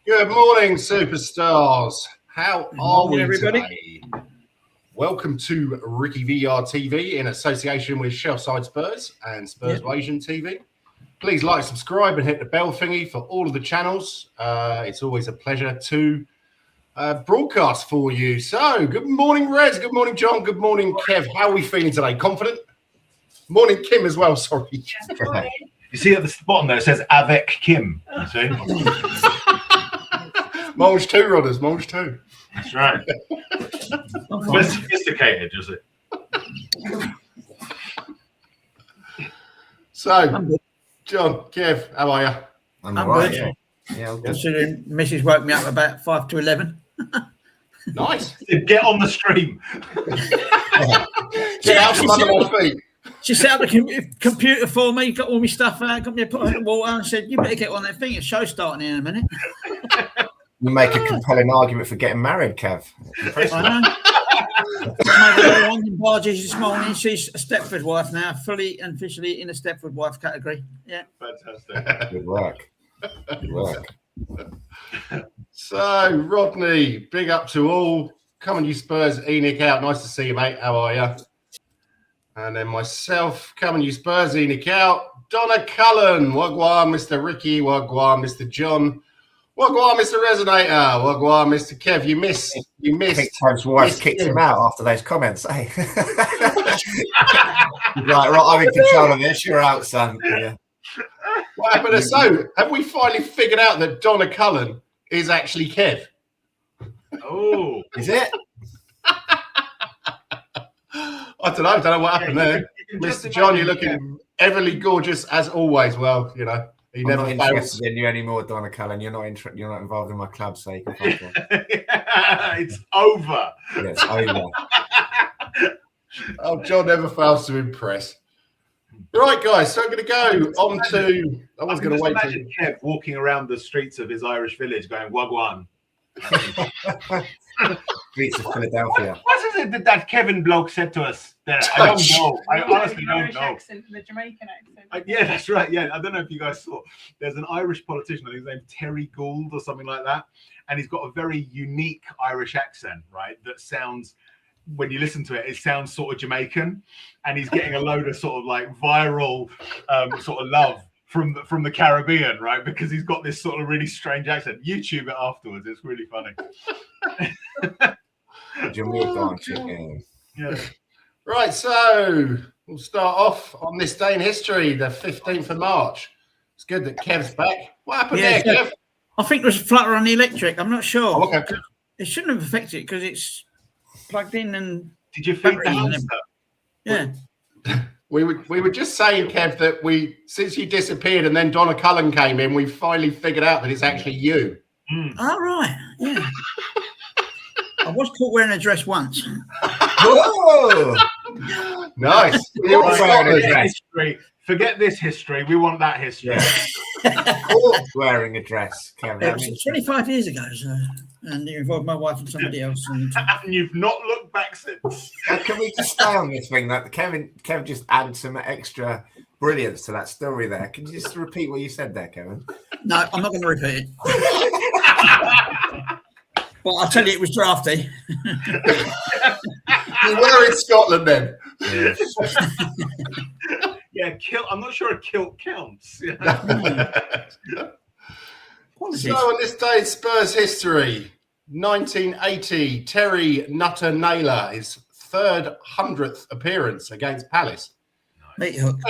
Good morning, superstars. How are we everybody? today? Welcome to RickyVillaTV in association with Shelfside Spurs and Spurs Asian TV. Please like, subscribe, and hit the bell thingy for all of the channels. It's always a pleasure to broadcast for you. So, good morning, Rez. Good morning, John. Good morning, Kev. How are we feeling today? Confident? Morning, Kim, as well. Sorry. You see at the bottom there, it says Avec Kim. You see? Mulch 2, Rodders. Mulch 2. That's right. We're sophisticated, is it? So, John, Kev, how are you? I'm all right. Yeah. Considering Mrs. woke me up about 5 to 11. Nice. Get on the stream. Get out from under my feet. She set up the computer for me, got all my stuff out, got me a pot of water, and said, "You better get on that thing. It's show starting in a minute." You make a compelling argument for getting married, Kev. I know. Barges this morning. She's a Stepford wife now, fully and officially in the Stepford wife category. Yeah. Fantastic. Good work. Good work. So, Rodney, big up to all. Come on, you Spurs. Enoch out. Nice to see you, mate. How are you? And then myself, come on, you Spurs. Enoch out. Donna Cullen. Wagwan, Mr. Ricky. Wagwan, Mr. John. Wagwan, Mr. Resonator. Wagwan, Mr. Kev. You missed. I think Kev's wife kicked him out after those comments, eh? Right, I'm in control of this. You're out, son. Yeah. What happened? So, have we finally figured out that Donna Cullen is actually Kev? Oh. Is it? I don't know what happened there. Mr. John, you're looking everly gorgeous as always. Well, you know, he I'm never not fails. interested in you anymore, Donna Cullen. You're not involved in my club, so you can fuck off. It's over. Yeah, it's over. Oh, John never fails to impress. Right, guys, so I'm going to go on to... I was going to wait for... Imagine Kev walking around the streets of his Irish village going, Wagwan. Streets of Philadelphia. What is it that Kevin bloke said to us there? I don't know. I honestly don't Irish know. accent, the Jamaican accent. Yeah, that's right. Yeah, I don't know if you guys saw. There's an Irish politician, I think his name's Terry Gould or something like that, and he's got a very unique Irish accent, right? That sounds, when you listen to it, it sounds sort of Jamaican, and he's getting a load of sort of like viral sort of love from the Caribbean, right? Because he's got this sort of really strange accent. YouTube it afterwards; it's really funny. Yeah. Right, so we'll start off on this day in history, the 15th of March. It's good that Kev's back. What happened there, Kev? I think there was a flutter on the electric. I'm not sure. Oh, okay. It shouldn't have affected it because it's plugged in and... Did you think that? Yeah. We were just saying, Kev, that since you disappeared and then Donna Cullen came in, we finally figured out that it's actually you. All right. Yeah. I was caught wearing a dress once. Whoa! Nice. Forget this history. We want that history. Wearing a dress, Kevin. It was 25 years ago, so, and it involved my wife and somebody else. And you've not looked back since. Can we just stay on this thing? That Kev just added some extra brilliance to that story there. Can you just repeat what you said there, Kevin? No, I'm not going to repeat it. But I'll tell you, it was drafty. You were in Scotland then. Yeah. Yeah, I'm not sure a kilt counts. So on this day in Spurs history, 1980, Terry Nutter Naylor, his 100th appearance against Palace. Meat hook.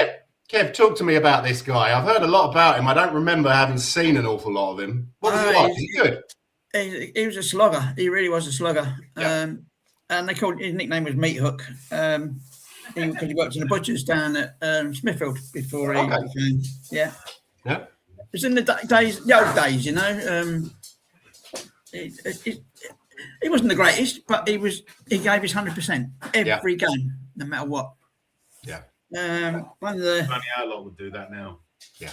Kev, talk to me about this guy. I've heard a lot about him. I don't remember having seen an awful lot of him. What was he like? Was he good? He was a slugger. He really was a slugger. Yeah. And his nickname was Meat Hook. Because he worked in the butchers down at Smithfield before he became, yeah. It was in the old days, you know. He wasn't the greatest, but he gave his 100% every game, no matter what. Yeah. One of the funny how long would do that now. Yeah.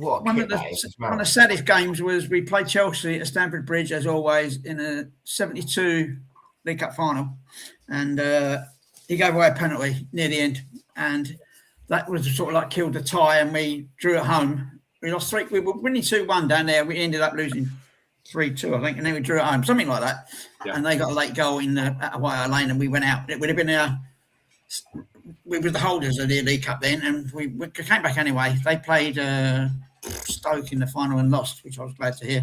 One of the saddest games was we played Chelsea at Stamford Bridge, as always, in a 72 League Cup final, and he gave away a penalty near the end, and that was sort of like killed the tie, and we drew at home. We lost 3. We were winning 2-1 down there. We ended up losing 3-2, I think, and then we drew at home, something like that. Yeah. And they got a late goal at White Lane, and we went out. It would have been we were the holders of the League Cup then, and we came back anyway. They played Stoke in the final and lost, which I was glad to hear.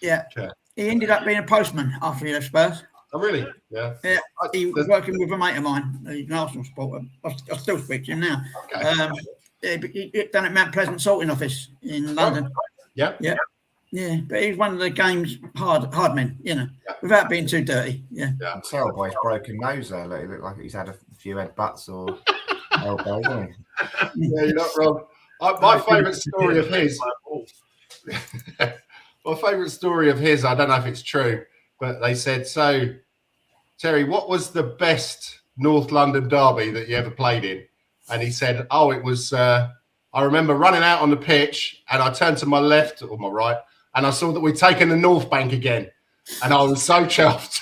Yeah. Okay. He ended up being a postman after he left Spurs. Oh, really? Yeah. Yeah. He was working with a mate of mine, an Arsenal supporter. I still speak to him now. Okay. He done at Mount Pleasant Sorting Office in London. Yeah. Yeah. Yeah, but he's one of the game's hard men, without being too dirty. Yeah. I can tell by his broken nose there. He looked like he's had a few headbutts or elbows, hasn't he? Yeah, you're not wrong. My favourite story of his. My favourite story of his. I don't know if it's true, but they said, "So, Terry, what was the best North London derby that you ever played in?" And he said, "Oh, it was. I remember running out on the pitch, and I turned to my left or my right." And I saw that we'd taken the North Bank again. And I was so chuffed.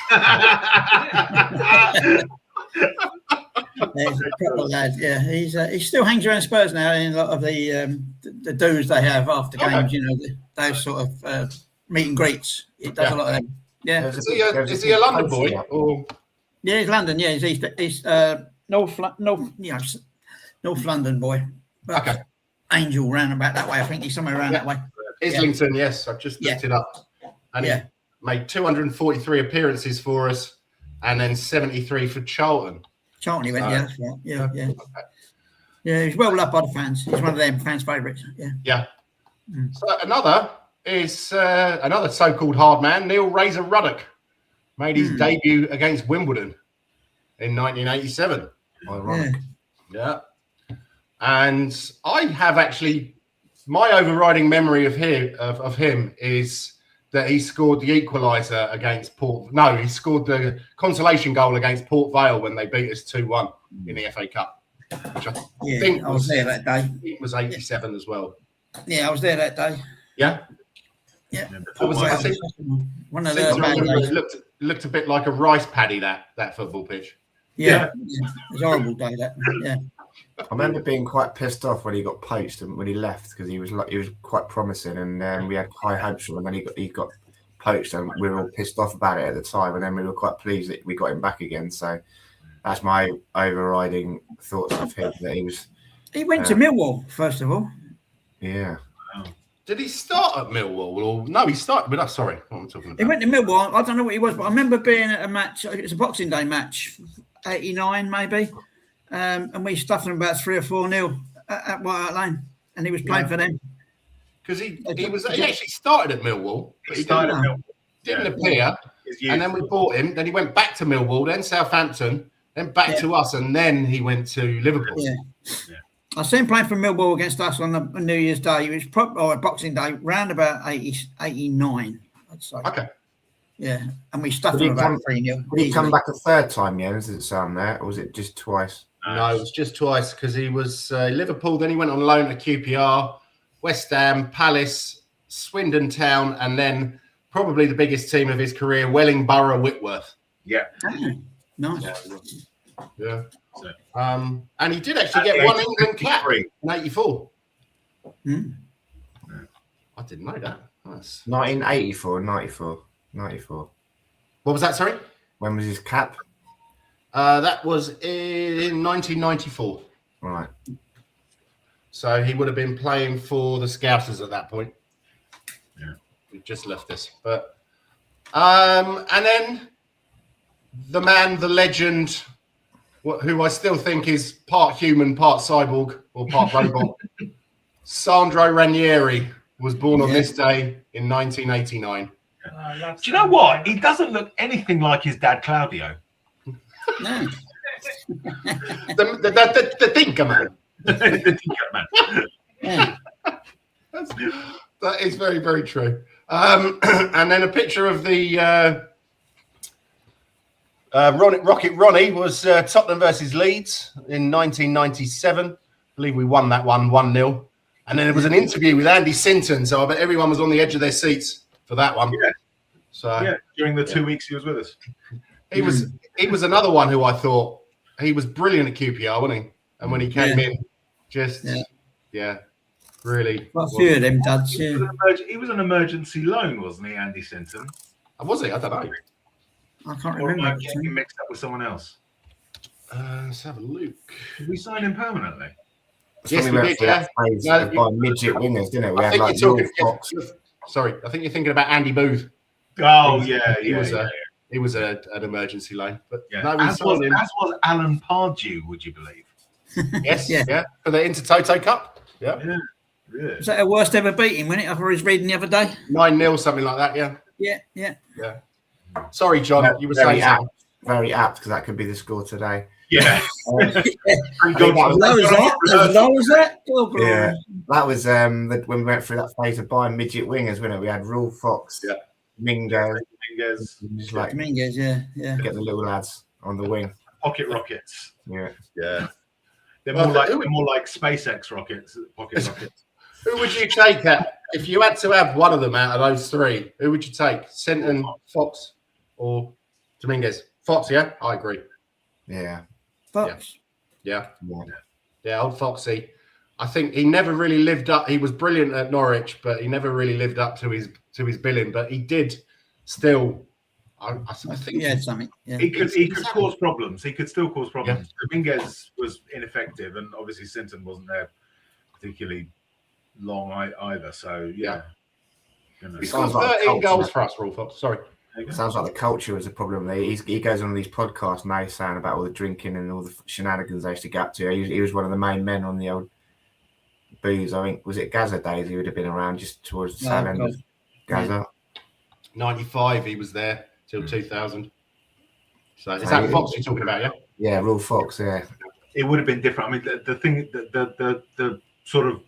He's a proper lad. Yeah, he still hangs around Spurs now in a lot of the do's they have after games, those sort of meet and greets. He does a lot of them. Yeah. Is he a London boy? Or? Yeah, he's London. Yeah, he's North London boy. But okay. Angel round about that way. I think he's somewhere around that way. Islington, yes, I've just looked it up. And he made 243 appearances for us and then 73 for Charlton. Charlton, he went, that's right. Yeah. Yeah, he's well loved by the fans. He's one of them fans' favourites. Yeah. Yeah. So another is another so-called hard man, Neil Razor Ruddock, made his debut against Wimbledon in 1987. Ironic. Yeah. And I have actually... My overriding memory of him is that he scored the equaliser against Port. No, he scored the consolation goal against Port Vale when they beat us 2-1 in the FA Cup. Which I think I was there that day. It was 87 as well. Yeah, I was there that day. Yeah. Yeah. One of the looked a bit like a rice paddy that football pitch. Yeah. It was a horrible day that. Yeah. I remember being quite pissed off when he got poached and when he left because he was quite promising and we had high hopes for him and he got poached and we were all pissed off about it at the time and then we were quite pleased that we got him back again. So that's my overriding thoughts of him. That he went to Millwall first of all. Yeah. Did he start at Millwall or no? He started with us. Sorry, what I'm talking about. He went to Millwall. I don't know what he was, but I remember being at a match. It was a Boxing Day match, 89 maybe. And we stuffed them about 3 or 4-0 at White Hart Lane, and he was playing for them. Because he actually started at Millwall, but he didn't appear, and then we bought him. Then he went back to Millwall, then Southampton, then back to us, and then he went to Liverpool. Yeah. I saw him playing for Millwall against us on New Year's Day. It was Boxing Day, round about 89, I'd say. Okay. Yeah, and we stuffed him about 3-0. Did he come back a third time, does it sound there, or was it just twice? No, it was just twice because he was Liverpool. Then he went on loan to QPR, West Ham, Palace, Swindon Town, and then probably the biggest team of his career, Wellingborough Whitworth. Yeah. Nice. Yeah. And he did actually get one England cap in 84. I didn't know that. Nice. 1984, 94. What was that, sorry? When was his cap? That was in 1994. Right. So he would have been playing for the Scousers at that point. Yeah. We just left this. But and then the man, the legend, who I still think is part human, part cyborg, or part robot, Sandro Ranieri, was born on this day in 1989. Do you know what? He doesn't look anything like his dad, Claudio. No. the thinker man. The tinker man. Yeah. That is very, very true. And then a picture of the Rocket Ronnie was Tottenham versus Leeds in 1997. I believe we won that one 1-0. And then there was an interview with Andy Sinton, so I bet everyone was on the edge of their seats for that one. Yeah. So during the 2 weeks he was with us. He was another one who I thought he was brilliant at QPR, wasn't he? And when he came in, Really. Well, a few of them duds, yeah. He was an emergency loan, wasn't he, Andy Sinton? Was he? I don't know. I can't Or am remember. I getting him mixed up with someone else? Let's have a look. Did we sign him permanently? Yes, we did. Yeah. By midget wingers, didn't it? We I had think like you're Will talking. Fox. Sorry, I think you're thinking about Andy Booth. Oh, He was an emergency loan, but no, we as signed him. was Alan Pardew, would you believe? Yes, Yeah. yeah, for the Intertoto Cup. Yeah, Yeah. Was that our worst ever beating, wasn't it? I was reading the other day. 9-0, something like that. Yeah. Yeah. Sorry, John, you were saying something. Very apt, because that could be the score today. Yeah. As low as that? Oh, Yeah, that was when we went through that phase of buying midget wingers, wasn't it? We had Rule Fox, Mingo, just like Dominguez, yeah. get the little lads on the wing. Pocket rockets. Yeah. They're more like SpaceX rockets. Pocket rockets. Who would you take if you had to have one of them out of those three? Who would you take? Sinton, Fox, or Dominguez? Fox, yeah, I agree. Yeah. Fox. Yeah, old Foxy. I think he never really lived up. He was brilliant at Norwich, but he never really lived up to his billing. But he did still. I think he had something. Yeah. He could cause problems. He could still cause problems. Dominguez was ineffective, and obviously Sinton wasn't there particularly long either. So He scored 13 goals for us, Rolf Fox. Sorry. Sounds like the culture was a problem. He goes on these podcasts now saying about all the drinking and all the shenanigans they used to get up to. He was one of the main men on the old booze. I think, was it Gaza days? He would have been around just towards the tail end of Gaza. 95, he was there till 2000. So is that Fox you're talking about, yeah? Yeah, Rule Fox, yeah. It would have been different. I mean, the thing, the sort of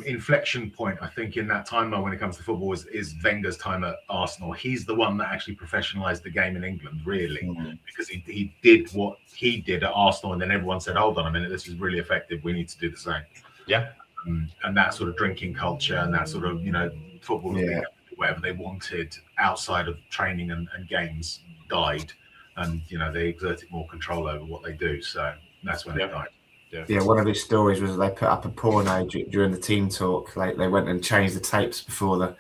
inflection point, I think, in that timeline when it comes to football is Wenger's time at Arsenal. He's the one that actually professionalized the game in England, really, because he did what he did at Arsenal, and then everyone said, hold on a minute, this is really effective, we need to do the same. Yeah. And that sort of drinking culture and that sort of, football being able to do whatever they wanted outside of training and games died, and they exerted more control over what they do, so that's when it died. Yeah, one of his stories was they put up a porno during the team talk. They went and changed the tapes before the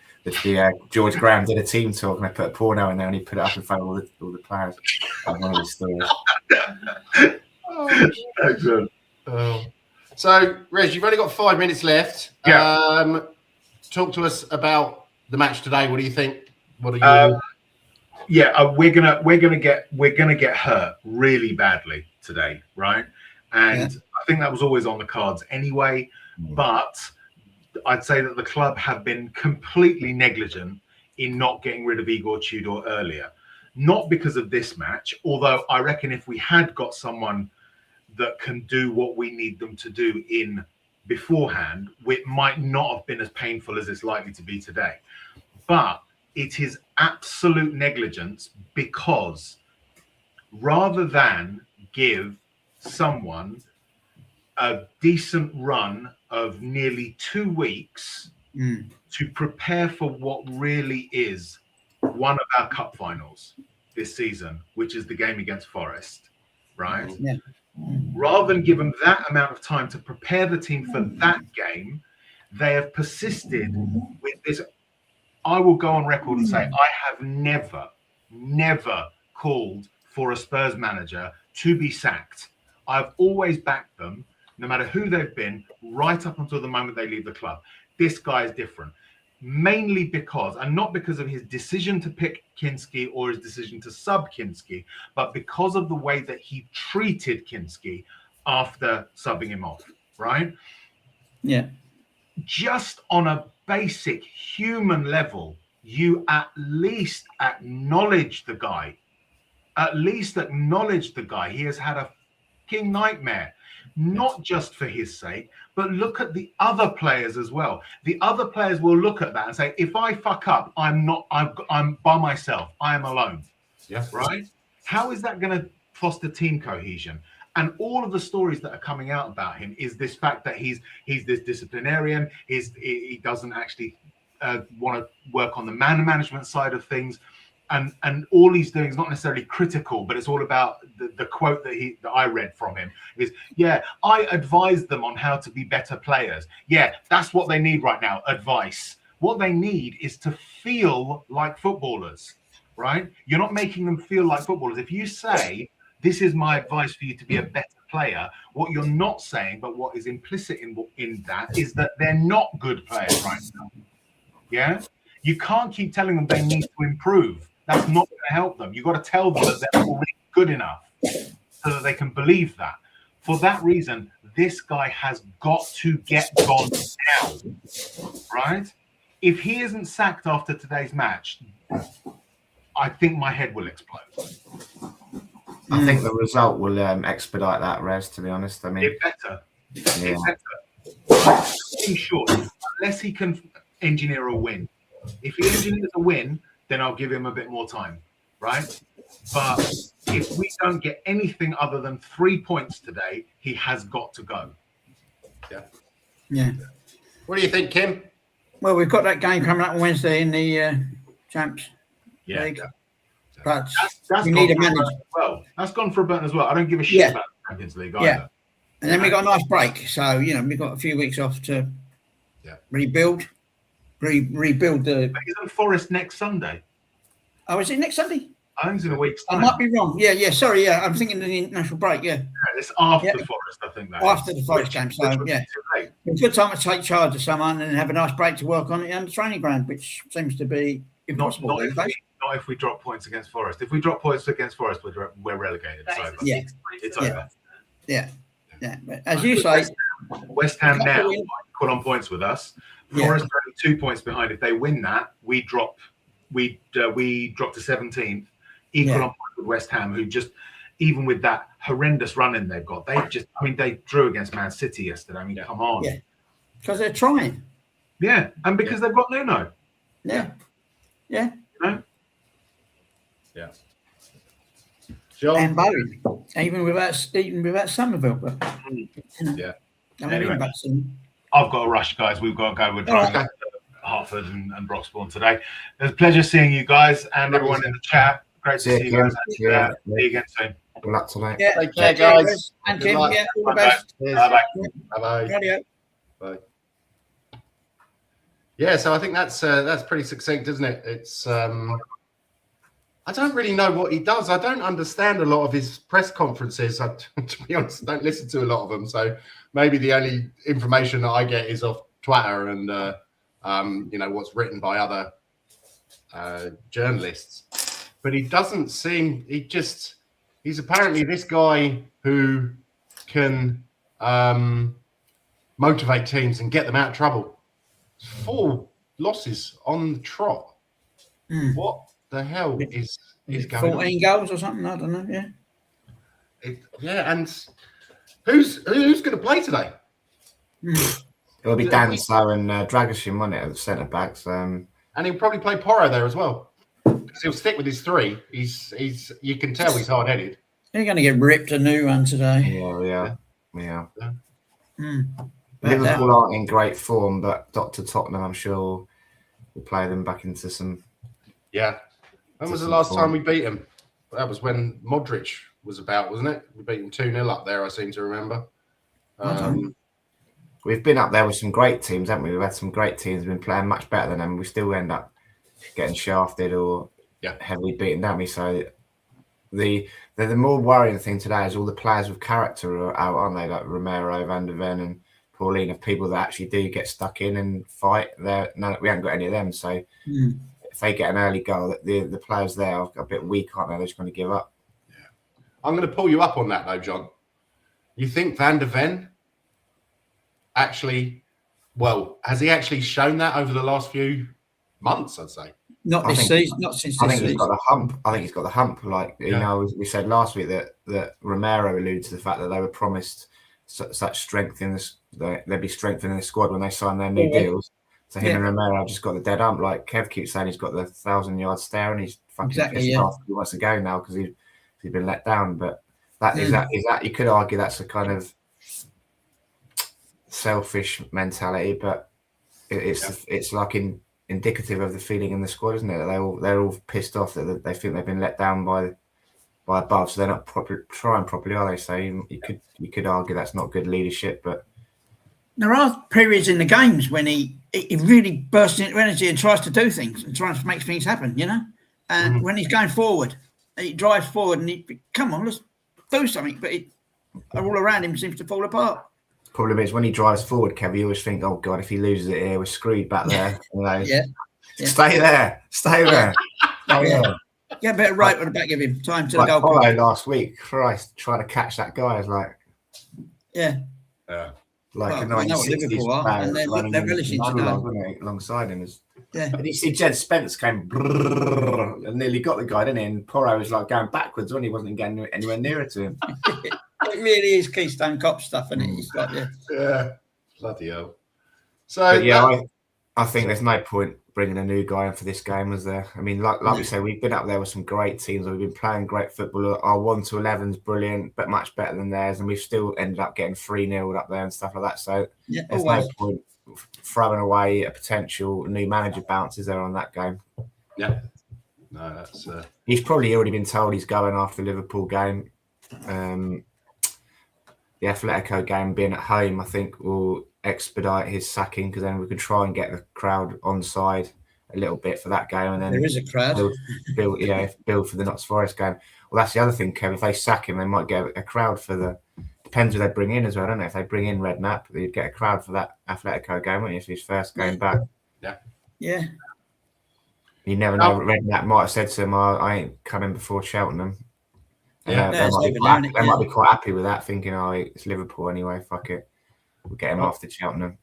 George Graham did a team talk, and they put a porno in there, and he put it up in front of all the players. That's one of his stories. Excellent. So, Reg, you've only got 5 minutes left. Yeah. Talk to us about the match today. What do you think? What are you? We're gonna get hurt really badly today, right? And I think that was always on the cards anyway. But I'd say that the club have been completely negligent in not getting rid of Igor Tudor earlier. Not because of this match, although I reckon if we had got someone that can do what we need them to do in beforehand, it might not have been as painful as it's likely to be today. But it is absolute negligence, because rather than give someone a decent run of nearly 2 weeks to prepare for what really is one of our cup finals this season, which is the game against Forest, right? Yeah. Rather than give them that amount of time to prepare the team for that game, they have persisted with this. I will go on record and say I have never called for a Spurs manager to be sacked. I've always backed them, no matter who they've been, right up until the moment they leave the club. This guy is different, mainly because, and not because of his decision to pick Kinski or his decision to sub Kinski, but because of the way that he treated Kinski after subbing him off, right? Yeah. Just on a basic human level, you at least acknowledge the guy. At least acknowledge the guy. He has had a fucking nightmare, not just for his sake, but look at the other players as well. The other players will look at that and say, if I fuck up, I'm by myself. I am alone. Yeah. Right? How is that going to foster team cohesion? And all of the stories that are coming out about him is this fact that he's this disciplinarian. He doesn't actually want to work on the man management side of things. and all he's doing is not necessarily critical, but it's all about the quote that I read from him is, yeah, I advise them on how to be better players. Yeah, that's what they need right now, advice. What they need is to feel like footballers, right? You're not making them feel like footballers. If you say, this is my advice for you to be a better player, what you're not saying, but what is implicit in that is that they're not good players right now. Yeah? You can't keep telling them they need to improve. That's not going to help them. You've got to tell them that they're already good enough so that they can believe that. For that reason, this guy has got to get gone now, right? If he isn't sacked after today's match, I think my head will explode. I think the result will expedite that, Rez, to be honest. I mean, It better. Yeah. It better. I'm sure, unless he can engineer a win. If he engineers a win, then I'll give him a bit more time, right? But if we don't get anything other than 3 points today, he has got to go. Yeah. What do you think, Kim? Well, we've got that game coming up on Wednesday in the Champs League. But That's we need a gone for manager. Burton as well. That's gone for Burton as well. I don't give a shit about the Champions League either. Yeah. And then we got a nice break. So, we've got a few weeks off to rebuild. Rebuild the. But isn't Forest next Sunday? Oh, is it next Sunday? I think it's in a week's I time. might be wrong. Yeah. Sorry. Yeah. I'm thinking of the international break. Yeah. It's after Forest, I think. That After is. the Forest game. So, yeah. Late. It's a good time to take charge of someone and have a nice break to work on it on the training ground, which seems to be impossible. Not if we drop points against Forest. If we drop points against Forest, we're relegated. It's over. Yeah. It's over. Yeah. But as you say, West Ham now put on points with us. Forest are only 2 points behind. If they win that, we drop. We drop to 17th, equal on points with West Ham, who just, even with that horrendous run-in they've got, they drew against Man City yesterday. I mean, come on. Yeah. Because they're trying. Yeah, and because they've got Nuno. Yeah. You know? Yeah. John? And Bowen, even without Somerville. But, Yeah. Anyway. Back soon. I've got to rush, guys. We've got to go. We're driving to Hartford and Broxbourne today. It was a pleasure seeing you guys and everyone in the chat. Great to see you guys. See you again soon. good luck tonight. Yeah. Take care, guys. And Good Kim, luck. all the best. Bye-bye. Bye-bye. Radio. Bye. Yeah, so I think that's pretty succinct, isn't it? It's I don't really know what he does. I don't understand a lot of his press conferences. To be honest, I don't listen to a lot of them. So maybe the only information that I get is off Twitter and what's written by other journalists. But he doesn't seem. He's apparently this guy who can motivate teams and get them out of trouble. 4 losses on the trot. What the hell is going on? 14 goals or something? I don't know. Yeah. And who's going to play today? It'll be Dan Slow and Dragoshin, won't it, at the centre backs. And he'll probably play Porro there as well. Because he'll stick with his 3. He's you can tell he's hard headed. They're going to get ripped a new one today. Yeah. But Liverpool aren't in great form, but Dr. Tottenham, I'm sure, will play them back into some. Yeah. When was the last time we beat him? That was when Modric was about, wasn't it? We beat him 2-0 up there, I seem to remember. We've been up there with some great teams, haven't we? We've had some great teams, been playing much better than them. We still end up getting shafted or heavily beaten, don't we? So the more worrying thing today is all the players with character are out, aren't they? Like Romero, Van der Ven and Pauline, of people that actually do get stuck in and fight. We haven't got any of them. So if they get an early goal, the players there are a bit weak, aren't they? They're just going to give up. Yeah. I'm going to pull you up on that, though, John. You think Van der Ven actually, has he actually shown that over the last few months, I'd say? Not this season, not since this season. He's got the hump. I think he's got the hump. Like, we said last week that Romero alluded to the fact that they were promised such strength in this. They'd be strengthening the squad when they sign their new deals. So him and Romero have just got the dead hump. Like Kev keeps saying, he's got the 1,000-yard stare, and he's fucking pissed off. He wants to go now because he's been let down. But that is that you could argue that's a kind of selfish mentality, but it's like in indicative of the feeling in the squad, isn't it? They're all pissed off that they think they've been let down by above, so they're not trying properly, are they? So you could argue that's not good leadership, but there are periods in the games when he really bursts into energy and tries to do things and tries to make things happen, you know. And when he's going forward, he drives forward and come on, let's do something. But all around him seems to fall apart. Problem is when he drives forward, Kev, you always think, oh God, if he loses it here, we're screwed back there. You know? Yeah. Stay there. Stay there. Get a bit of right on the back of him. Time to like the goal. Polo last week, Christ, trying to catch that guy is like, like a 1960s man and they're relishing alongside him. Yeah. And you see Jed Spence came and nearly got the guy, didn't he? And Porro was like going backwards when he wasn't getting anywhere nearer to him. It really is Keystone Cop stuff, and it's like bloody hell. So I think there's no point bringing a new guy in for this game, is there? I mean, like we say, we've been up there with some great teams. We've been playing great football. Our 1-11's brilliant, but much better than theirs, and we've still ended up getting 3-0 up there and stuff like that. So there's no point throwing away a potential new manager bounce, is there, on that game? Yeah. No, that's he's probably already been told he's going after the Liverpool game. The Atletico game being at home, I think, will expedite his sacking, because then we could try and get the crowd on side a little bit for that game, and then there is a crowd. Build for the Notts Forest game. Well, that's the other thing, Kev. If they sack him, they might get a crowd for the. Depends who they bring in as well, don't they? If they bring in Redknapp, they'd get a crowd for that Atletico game, wouldn't you? If his first game back. Yeah. You never know. Redknapp might have said to him, I ain't coming before Cheltenham. They might be quite happy with that, thinking, it's Liverpool anyway, fuck it. We'll get him off to Cheltenham.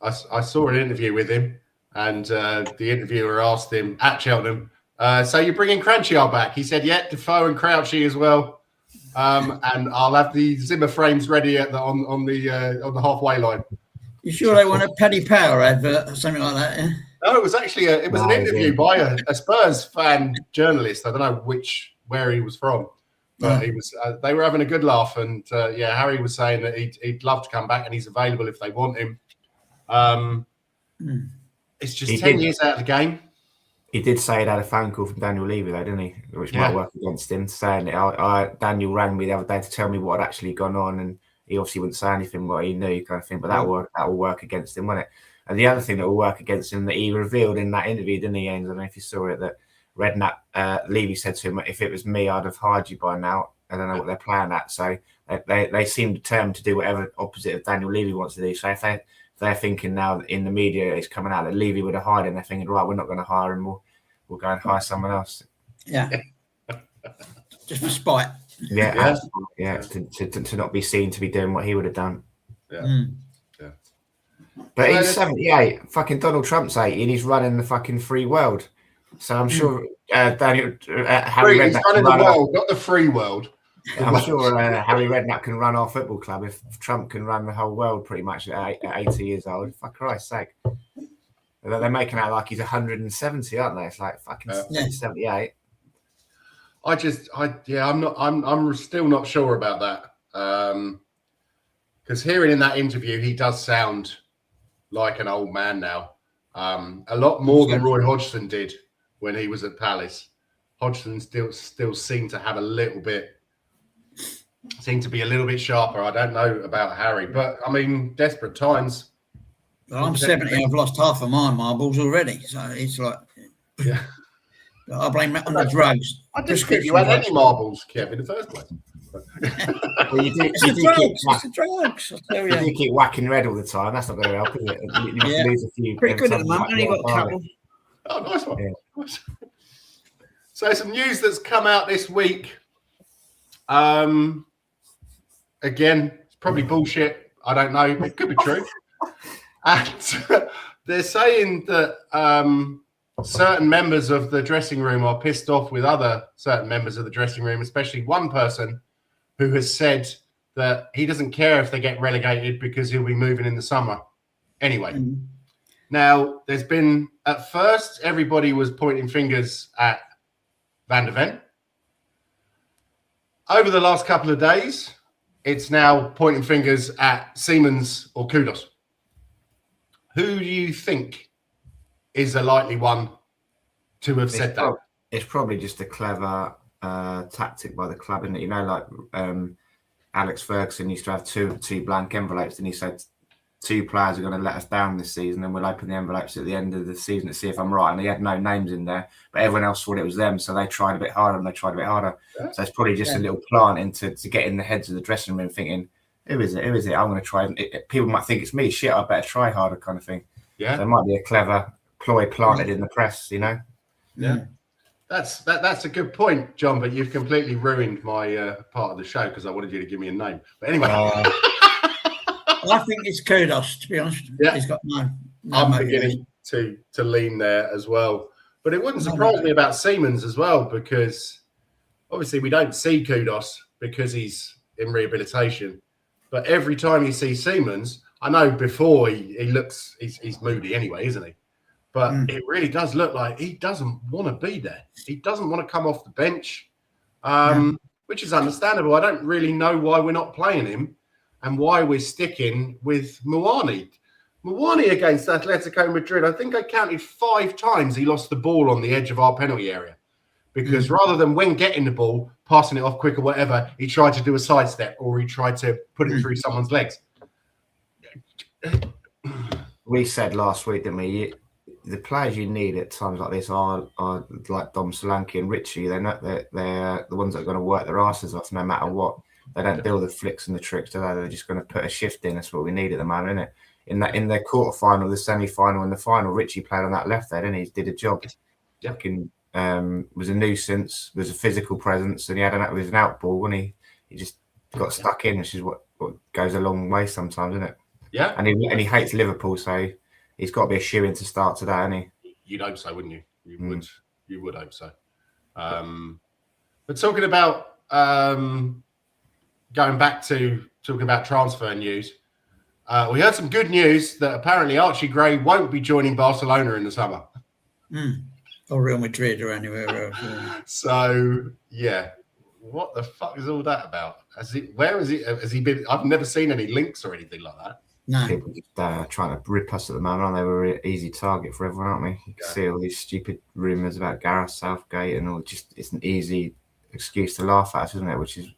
I saw an interview with him, and the interviewer asked him at Cheltenham, so you're bringing Cranchard back? He said, yeah, Defoe and Crouchy as well. And I'll have the Zimmer frames ready on the halfway line. You sure they want a Paddy Power advert or something like that? Yeah? No, it was actually an interview by a Spurs fan journalist. I don't know where he was from. But he was. They were having a good laugh, and Harry was saying that he'd love to come back, and he's available if they want him. It's just 10 years out of the game. He did say he'd had a phone call from Daniel Levy, though, didn't he? Which might work against him, saying that Daniel rang me the other day to tell me what had actually gone on, and he obviously wouldn't say anything, what he knew, kind of thing. But that will work against him, won't it? And the other thing that will work against him that he revealed in that interview, didn't he, James? I don't know if you saw it, that Redknapp, Levy said to him, if it was me, I'd have hired you by now. I don't know what they're playing at. So they seem determined to do whatever opposite of Daniel Levy wants to do. So if they're thinking now in the media it's coming out that Levy would have hired him, they're thinking, right, we're not going to hire him. We'll go and hire someone else. Yeah. Just for spite. Yeah. To not be seen to be doing what he would have done. Yeah. But he's 78. Fucking Donald Trump's 80 and he's running the fucking free world. So I'm sure Harry Redknapp running the world, not the free world. I'm sure Harry Redknapp can run our football club if Trump can run the whole world pretty much at 80 years old. For Christ's sake. They're making out like he's 170, aren't they? It's like fucking 78. I'm still not sure about that. Because hearing in that interview, he does sound like an old man now. A lot more than Roy Hodgson did when he was at Palace. Hodgson still seemed to have seemed to be a little bit sharper. I don't know about Harry, but I mean, desperate times. Well, I'm 70. I've lost half of my marbles already, so it's like, I blame that on the drugs. I didn't think you had any marbles, Kev, in the first place. Well, you do keep whacking red all the time. That's not going to help, is it? You lose a few. Pretty good at the moment. Only got a couple. Oh, nice one. Yeah. So some news that's come out this week. Again, it's probably bullshit. I don't know. It could be true. And they're saying that certain members of the dressing room are pissed off with other certain members of the dressing room, especially one person who has said that he doesn't care if they get relegated because he'll be moving in the summer. Anyway, now there's been, at first, everybody was pointing fingers at Van der Ven. Over the last couple of days, it's now pointing fingers at Siemens or Kudos. Who do you think is a likely one to have said that. It's probably just a clever tactic by the club, isn't it? You know, like Alex Ferguson used to have two blank envelopes, and he said 2 players are going to let us down this season, and we'll open the envelopes at the end of the season to see if I'm right. And he had no names in there, but everyone else thought it was them, so they tried a bit harder and they tried a bit harder. Yeah. So it's probably just a little plant to get in the heads of the dressing room, thinking, who is it? Who is it? I'm going to try. People might think it's me. Shit, I better try harder, kind of thing. Yeah, so it might be a clever ploy planted in the press, you know. Yeah. That's a good point, John, but you've completely ruined my part of the show because I wanted you to give me a name. But anyway. I think it's Kudos, to be honest. Yeah. He's got no I'm beginning to lean there as well. But it wouldn't surprise me about Siemens as well, because obviously we don't see Kudos because he's in rehabilitation. But every time you see Siemens, I know before he's moody anyway, isn't he? But it really does look like he doesn't want to be there. He doesn't want to come off the bench, which is understandable. I don't really know why we're not playing him and why we're sticking with Muani. Muani against Atletico Madrid, I think I counted 5 times he lost the ball on the edge of our penalty area. Because rather than when getting the ball, passing it off quick or whatever, he tried to do a sidestep or he tried to put it through someone's legs. We said last week, didn't we? The players you need at times like this are like Dom Solanke and Richie. They're the ones that are going to work their asses off no matter what. They don't do the flicks and the tricks, do they? They're just going to put a shift in. That's what we need at the moment, isn't it? In their quarterfinal, the semi-final, and the final, Richie played on that left there, didn't he? He did a job. Was a nuisance, was a physical presence, and he was an out ball when he just got stuck in, which is what goes a long way sometimes, isn't it? Yeah. And he hates Liverpool, so he's got to be a shoe-in to start today, hasn't he? You'd hope so, wouldn't you? You would hope so. But talking about going back to talking about transfer news, we heard some good news that apparently Archie Gray won't be joining Barcelona in the summer. Or Real Madrid or anywhere else. So, yeah. What the fuck is all that about? Where is he? Has he been? I've never seen any links or anything like that. No. People just trying to rip us at the moment, aren't they? We're an easy target for everyone, aren't we? You can see all these stupid rumours about Gareth Southgate and all. It's an easy excuse to laugh at us, isn't it? Which is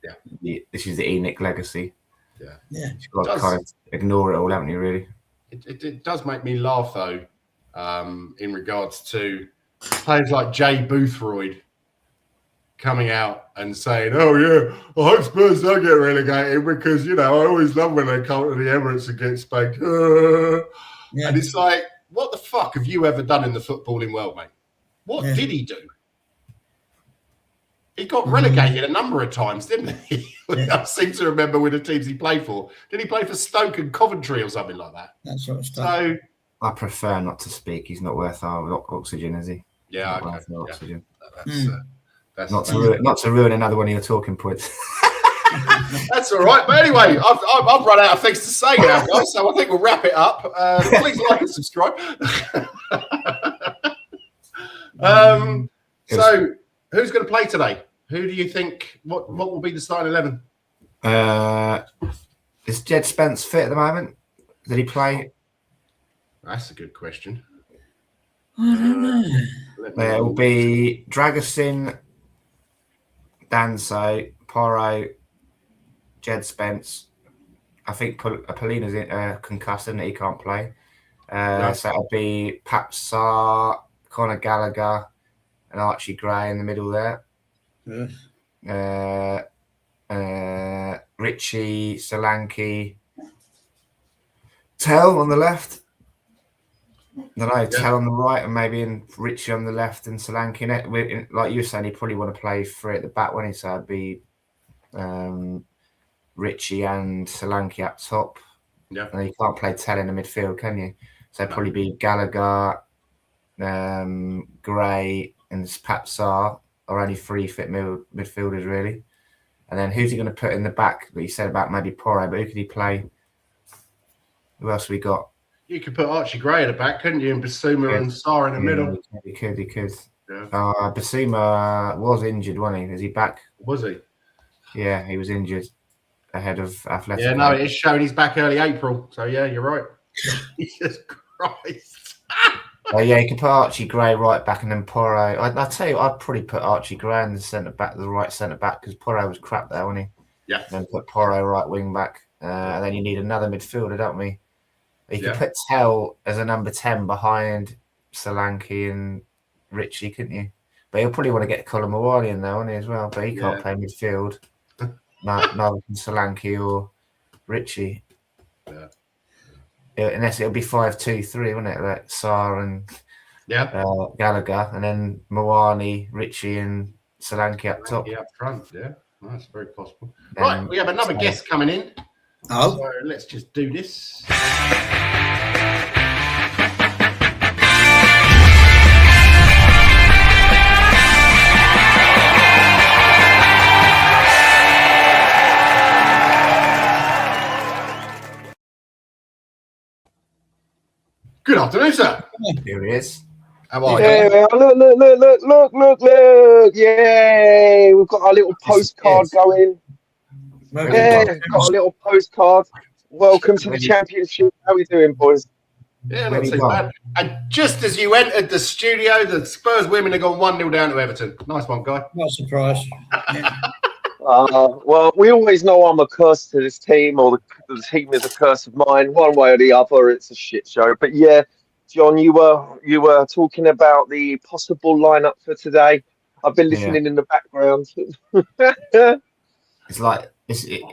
this is the ENIC legacy. Yeah. You've got to kind of ignore it all, haven't you, really? It does make me laugh, though, in regards to players like Jay Boothroyd coming out and saying, oh, yeah, I hope Spurs don't get relegated because, I always love when they come to the Emirates and get spanked. And it's like, what the fuck have you ever done in the footballing world, mate? What did he do? He got relegated a number of times, didn't he? I seem to remember with the teams he played for. Did he play for Stoke and Coventry or something like that? That sort of stuff. So I prefer not to speak. He's not worth our oxygen, is he? Yeah, oxygen. That's not to ruin another one of your talking points. That's all right. But anyway, I've run out of things to say now, guys. So I think we'll wrap it up. Please like and subscribe. So who's going to play today? Who do you think? What will be the starting 11? Is Jed Spence fit at the moment? Did he play? That's a good question. I don't know. There will be Dragosin, Danso, Porro, Jed Spence. I think Polina's concussed and he can't play. So it'll be Papsar, Conor Gallagher, and Archie Gray in the middle there. Richie, Solanke, Tell on the left. Tell on the right, and maybe Richie on the left and Solanke. Like you were saying, he'd probably want to play 3 at the back, wouldn't he? So it'd be Richie and Solanke up top. Yeah. And you can't play Tell in the midfield, can you? So it'd probably be Gallagher, Gray, and Papsar are only 3 fit midfielders, really. And then who's he going to put in the back? That you said about maybe Porro, but who could he play? Who else have we got? You could put Archie Gray at the back, couldn't you? And Basuma and Sarr in the middle. He could. Yeah. Basuma was injured, wasn't he? Is he back? Was he? Yeah, he was injured ahead of Athletic. Yeah, no, it's showing he's back early April. So, yeah, you're right. Jesus Christ. Yeah, you can put Archie Gray right back and then Porro. I'll tell you, I'd probably put Archie Gray in the centre back, the right centre back, because Porro was crap there, wasn't he? Yeah. Then put Porro right wing back, and then you need another midfielder, don't we? You could put Tell as a number 10 behind Solanke and Richie, couldn't you? But he'll probably want to get Colin Mawali in there, won't he, as well? But he can't play midfield. Neither can Solanke or Richie. Unless it'll be 5-2-3, wouldn't it? Like Sarr and Gallagher, and then Mawani, Richie, and Solanke up top. Yeah, up front. Yeah, that's very possible. Right, we have another guest coming in. Oh, so let's just do this. Good afternoon, sir. Here he is. How are you? Yeah, look. Yay. We've got our little postcard going. Yeah, got a little postcard. Welcome to the championship. How are we doing, boys? Yeah, not too bad. And just as you entered the studio, the Spurs women have gone 1-0 down to Everton. Nice one, guy. not surprised. Yeah. Well, we always know I'm a curse to this team, or the team is a curse of mine. One way or the other, it's a shit show. But yeah, John, you were talking about the possible lineup for today. I've been listening in the background. It's like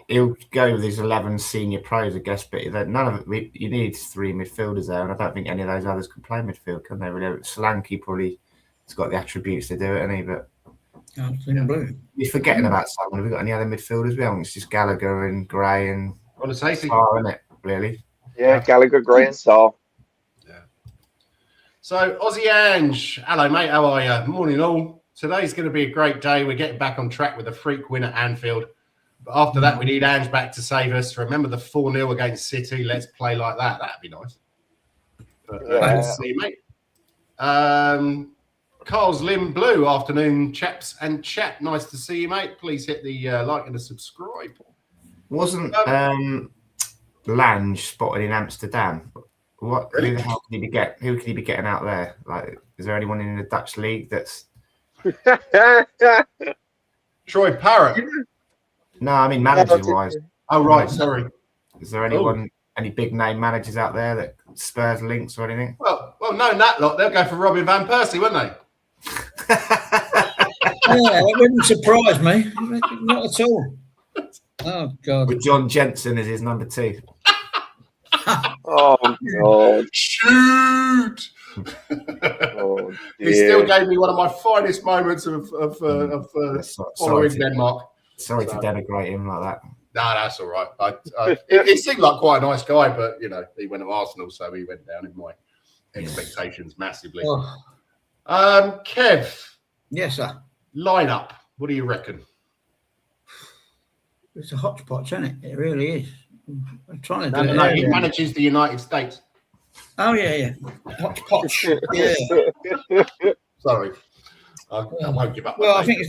he'll go with his 11 senior pros, I guess, but none of it. You need 3 midfielders there, and I don't think any of those others can play midfield, can they? Really, Solanke probably has got the attributes to do it, hasn't he? But you're forgetting about someone. Have we got any other midfielders? We haven't. It's just Gallagher and Gray and Sarr, isn't it? Really? Yeah, Gallagher, Gray, and Sarr. Yeah. So, Aussie Ange, hello, mate. How are you? Morning, all. Today's going to be a great day. We're getting back on track with a freak win at Anfield. But after that, we need Ange back to save us. Remember the 4-0 against City. Let's play like that. That'd be nice. But good to see you, mate. Carl's Lim Blue, afternoon, chaps and chat. Nice to see you, mate. Please hit the like and the subscribe. Wasn't Lange spotted in Amsterdam? What? Really? Who the hell can he be Who can he be getting out there? Like, is there anyone in the Dutch league that's? Troy Parrott. No, I mean manager-wise. Oh right, sorry. Is there anyone, any big name managers out there that Spurs links or anything? Well, knowing that lot, they'll go for Robin van Persie, won't they? Yeah, it wouldn't surprise me. Not at all. Oh, God. With John Jensen as his number 2. Oh, God. Shoot! Oh, he still gave me one of my finest moments of following Denmark. Sorry to denigrate him like that. No, that's all right. He seemed like quite a nice guy, but, you know, he went to Arsenal, so he went down in my expectations massively. Oh. Kev. Yes, sir. Lineup. What do you reckon? It's a hodgepodge, isn't it? It really is. I'm trying to do it. No, he manages the United States. Oh, yeah. Hodgepodge. Yeah. Sorry. I won't give up. Well, I think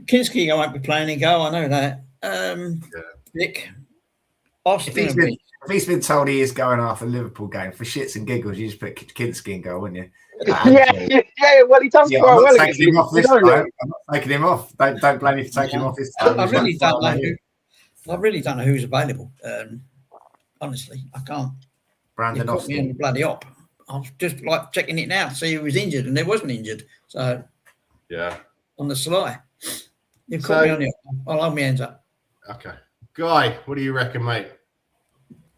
Kinski won't be playing in goal. I know that. Nick. If he's been told he is going after a Liverpool game, for shits and giggles, you just put Kinski in goal, wouldn't you? Yeah, well, he does quite well. I'm not taking him off this time. I'm not taking him off. Don't blame me for taking him off this time. I really don't know who's available. Honestly, I can't. Brandon Austin. Me on the bloody op. I was just like checking it now to see who was injured, and it wasn't injured. So, on the sly. You've caught me on it. I'll hold my hands up. Okay. Guy, what do you reckon, mate?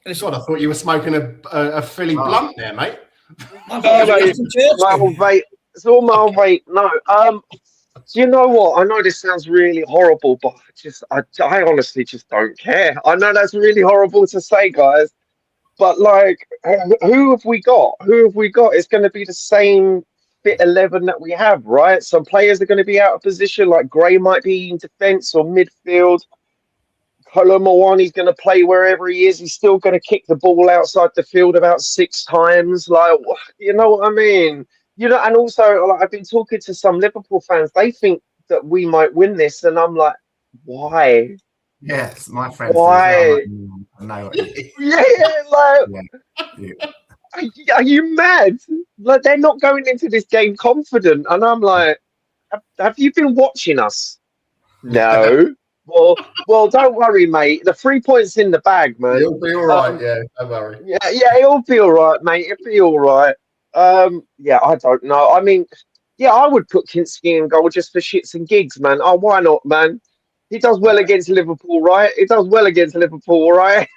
God, I thought you were smoking a Philly blunt there, mate. It's all my weight. No. Do you know what? I know this sounds really horrible, but I honestly just don't care. I know that's really horrible to say, guys. But like, who have we got? It's going to be the same fit 11 that we have, right? Some players are going to be out of position, like Gray might be in defence or midfield. Colin Mawani's going to play wherever he is. He's still going to kick the ball outside the field about 6 times. Like, you know what I mean? You know, and also, like, I've been talking to some Liverpool fans. They think that we might win this, and I'm like, why? Yes, my friend. Why? No. Are you mad? Like, they're not going into this game confident. And I'm like, have you been watching us? No. Well, don't worry, mate. The 3 points in the bag, man. It'll be all right. Yeah, don't worry. Yeah, it'll be all right, mate. It'll be all right. Yeah, I don't know. I mean, yeah, I would put Kinski in goal just for shits and gigs, man. Oh, why not, man? He does well against Liverpool, right? He does well against Liverpool, right?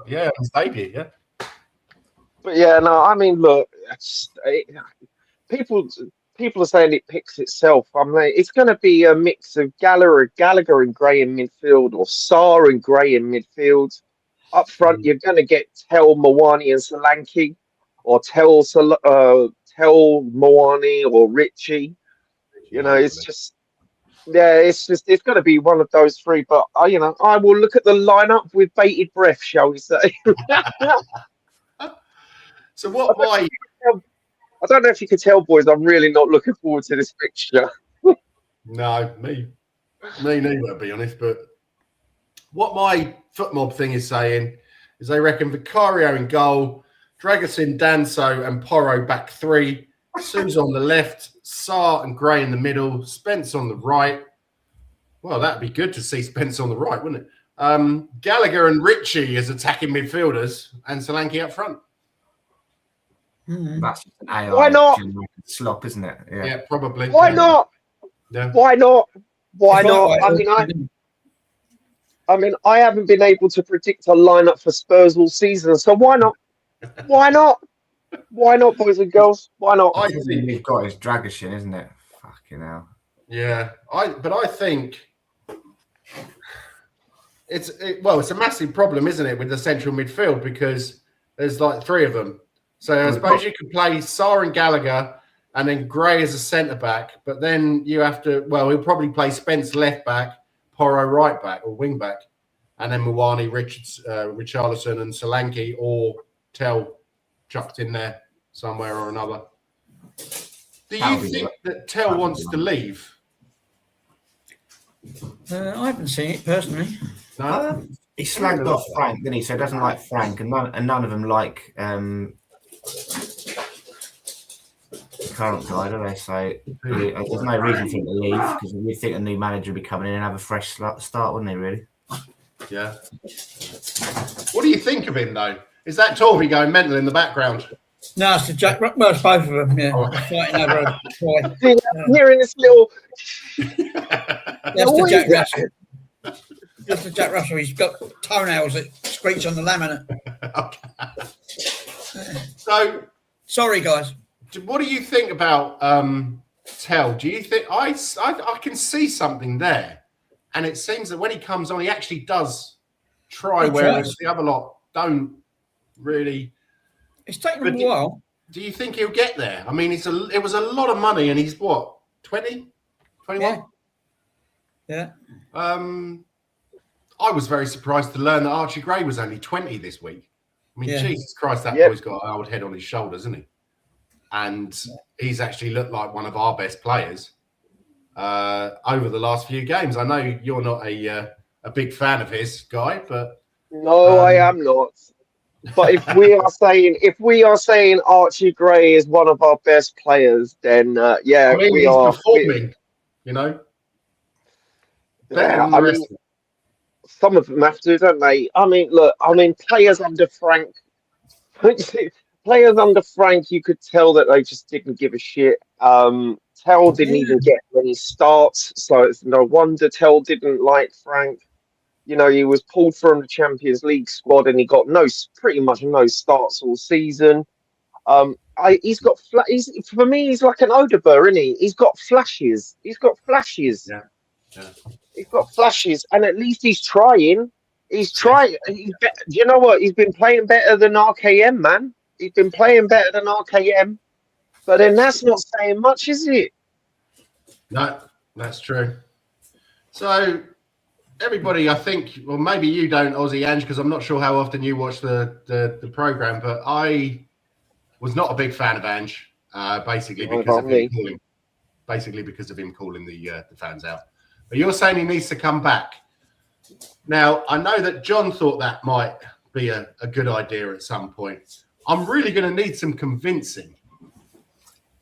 Yeah, on his debut, yeah. But yeah, no, I mean, look, people are saying it picks itself. I mean, it's going to be a mix of Gallagher and Gray in midfield, or Sarr and Gray in midfield. Up front, you're going to get Tel, Mawani, and Solanke, or Tel, Mawani, or Richie. You know, it's just, yeah, it's going to be one of those three. But you know, I will look at the lineup with bated breath, shall we say? So what? Why? I don't know if you can tell, boys. I'm really not looking forward to this fixture. No, me neither, to be honest. But what my foot mob thing is saying is they reckon Vicario in goal, Dragusin, Danso, and Porro back three, Sue's on the left, Sarr and Gray in the middle, Spence on the right. Well, that'd be good to see Spence on the right, wouldn't it? Gallagher and Richie as attacking midfielders, and Solanke up front. That's just an AI. Why not? Slop, isn't it? Yeah, probably. Why not? Yeah. Why not? Why not? I mean, I haven't been able to predict a lineup for Spurs all season, so why not? Why not? Why not, boys and girls? Why not? I think he's got his Dragusin, isn't it? Fucking hell. Yeah, I think it's a massive problem, isn't it, with the central midfield, because there's like three of them. So I suppose you could play Sarr and Gallagher and then Gray as a centre back, but then you have to, he'll probably play Spence left back, Porro right back or wing back, and then Mawani, Richarlison and Solanke, or Tel chucked in there somewhere or another. Do you think that Tel wants to leave? I haven't seen it personally. No? He slagged off Frank, didn't he? So he doesn't like Frank, and none of them like current guy, do they? So there's no reason for him to leave, because we think a new manager would be coming in and have a fresh start, wouldn't he, really? Yeah. What do you think of him, though? Is that Torby going mental in the background? No, it's the Jack. Well, it's both of them. Yeah, fighting over a toy. Hearing this little. That's the Jack Russell. That's the Jack Russell. He's got toenails that screech on the laminate. Okay. So, sorry, guys. What do you think about Tel? Do you think I can see something there, and it seems that when he comes on, he actually does try, whereas the other lot don't really. It's taken him a while. Do you think he'll get there? I mean, it was a lot of money, and he's what, 20, 21? Yeah. I was very surprised to learn that Archie Gray was only 20 this week. I mean, Jesus Christ, that boy's got an old head on his shoulders, isn't he? And he's actually looked like one of our best players over the last few games. I know you're not a big fan of his, Guy, but no, I am not. But if we are saying Archie Gray is one of our best players, then yeah, I mean, we are performing. You know, yeah, I mean, some of them have to, don't they? I mean, look, players under Frank. Players under Frank, you could tell that they just didn't give a shit. Tel didn't even get many starts, so it's no wonder Tel didn't like Frank. You know, he was pulled from the Champions League squad, and he got pretty much no starts all season. He's got for me, he's like an Odeber, isn't he? He's got flashes. Yeah. He's got flashes, and at least he's trying. He's trying. You know what? He's been playing better than RKM, man. He's been playing better than RKM, but then that's not saying much, is it? No, that's true. So, everybody, I think, well, maybe you don't, Aussie Ange, because I'm not sure how often you watch the program, but I was not a big fan of Ange, basically because of him calling the fans out. But you're saying he needs to come back. Now, I know that John thought that might be a good idea at some point. I'm really going to need some convincing.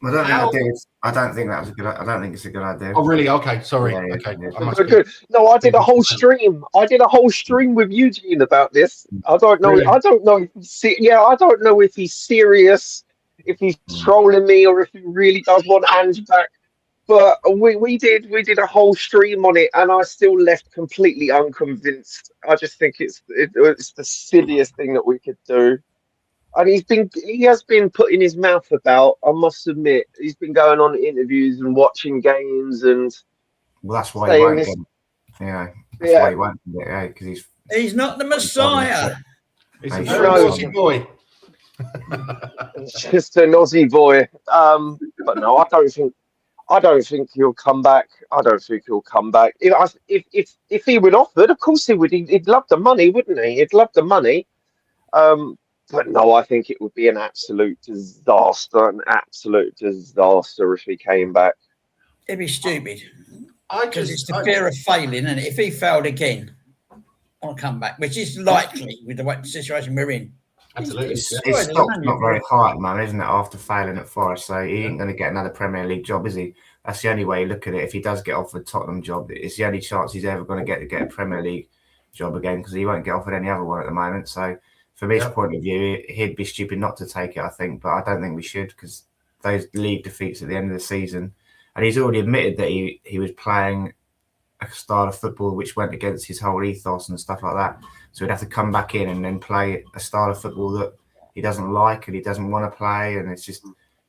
I don't think that was a good. I don't think it's a good idea. Oh, really? Okay, sorry. Yeah, okay, yeah. I must Good. No, I did a whole stream. I did a whole stream with Eugene about this. I don't know. Really? I don't know. I don't know if he's serious, if he's trolling me, or if he really does want Ange back. But we did a whole stream on it, and I still left completely unconvinced. I just think it's the silliest thing that we could do. And he has been putting his mouth about. I must admit, he's been going on interviews and watching games, and well, that's why he won't get. That's why he won't get. Yeah, because he's not the Messiah. He's a very naughty boy. It's just an Aussie boy. But no, I don't think he'll come back. I don't think he'll come back. If he were offered, of course he would. He'd love the money, wouldn't he? He'd love the money. But no, I think it would be an absolute disaster if he came back. It'd be stupid. Because it's the fear of failing, and if he failed again, I'll come back, which is likely with the situation we're in. Absolutely. His stock's not very high at the moment, isn't it? After failing at Forest, so he ain't going to get another Premier League job, is he? That's the only way you look at it. If he does get offered a Tottenham job, it's the only chance he's ever going to get a Premier League job again, because he won't get offered any other one at the moment. So, from his point of view, he'd be stupid not to take it, I think. But I don't think we should, because those league defeats at the end of the season, and he's already admitted that he was playing a style of football which went against his whole ethos and stuff like that. So he'd have to come back in and then play a style of football that he doesn't like and he doesn't want to play. And it's just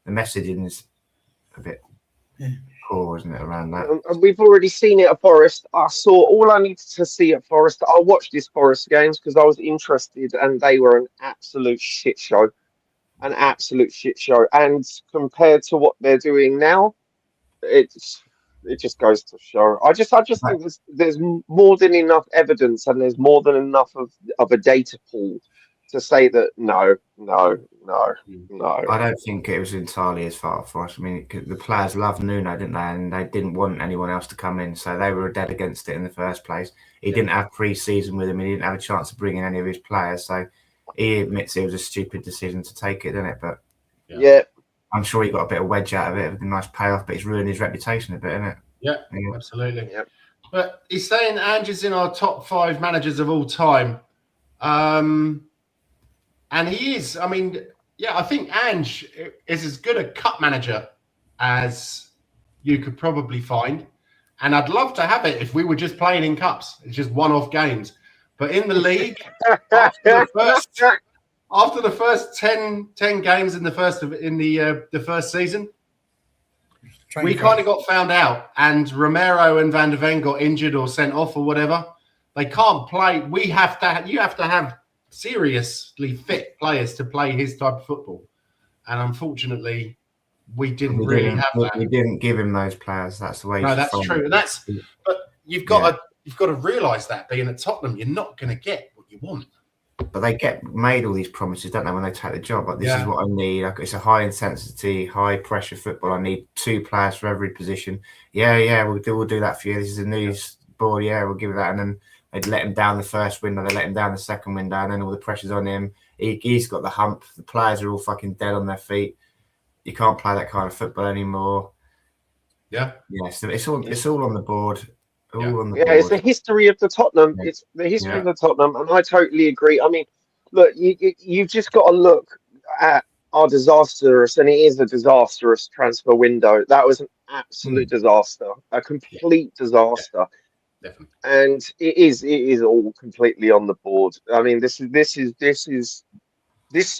the messaging is a bit poor, isn't it, around that? And we've already seen it at Forest. I saw all I needed to see at Forest. I watched these Forest games because I was interested, and they were an absolute shit show. An absolute shit show. And compared to what they're doing now, it just goes to show. I just think there's more than enough evidence, and there's more than enough of a data pool to say that no. I don't think it was entirely as far for us. I mean, the players loved Nuno, didn't they? And they didn't want anyone else to come in, so they were dead against it in the first place. He didn't have pre-season with him. He didn't have a chance to bring in any of his players, so he admits it was a stupid decision to take it, didn't it? But yeah. I'm sure he got a bit of wedge out of it, a nice payoff, but it's ruined his reputation a bit, isn't it? Yeah, absolutely. Yeah. But he's saying Ange is in our top 5 managers of all time. And he is. I mean, I think Ange is as good a cup manager as you could probably find. And I'd love to have it if we were just playing in cups. It's just one-off games. But in the league, after the first 10 games in the first season, we kind of got found out, and Romero and Van der Ven got injured or sent off or whatever. They can't play. You have to have seriously fit players to play his type of football, and unfortunately, we didn't have that. We didn't give him those players. That's the way. No, that's true. And but you've got to realise that being at Tottenham, you're not going to get what you want. But they get made all these promises, don't they, when they take the job? Like, this is what I need. Like, it's a high intensity, high pressure football. I need 2 players for every position. We'll do that for you. This is a news board. Yeah, we'll give you that. And then they'd let him down the first window, they let him down the second window, and then all the pressure's on him. He's got the hump. The players are all fucking dead on their feet. You can't play that kind of football anymore. Yeah. Yeah. So it's all on the board. It's the history of the Tottenham. Yeah. It's the history of the Tottenham, and I totally agree. I mean, look, you've just got to look at our disastrous, and it is a disastrous transfer window. That was an absolute disaster, a complete disaster. Definitely. And it is all completely on the board. I mean, this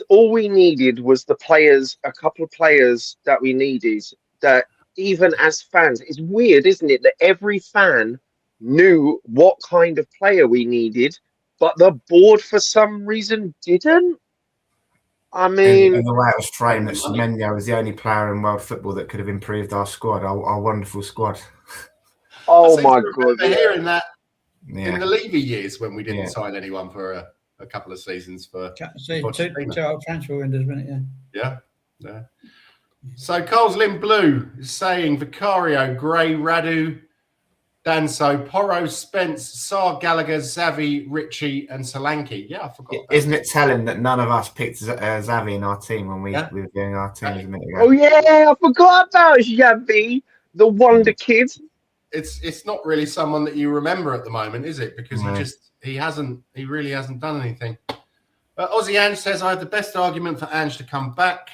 all we needed was the players, a couple of players that we needed, that even as fans, it's weird, isn't it, that every fan knew what kind of player we needed, but the board for some reason didn't. I mean, and the way it was framed, that Semenyo was the only player in world football that could have improved our squad, our wonderful squad. Oh my God! Hearing that in the Levy years when we didn't sign anyone for a couple of seasons for 2 old transfer windows, wasn't it? Yeah. So Coles Lynn Blue is saying Vicario, Gray, Radu, Danso, Porro, Spence, Sar, Gallagher, Xavi, Richie, and Solanke. Yeah, I forgot. Isn't it telling that none of us picked Xavi in our team when we were doing our teams a minute ago? Oh yeah, I forgot about Xavi, the wonder kid. It's not really someone that you remember at the moment, is it? Because he really hasn't done anything. Aussie Ange says, I had the best argument for Ange to come back.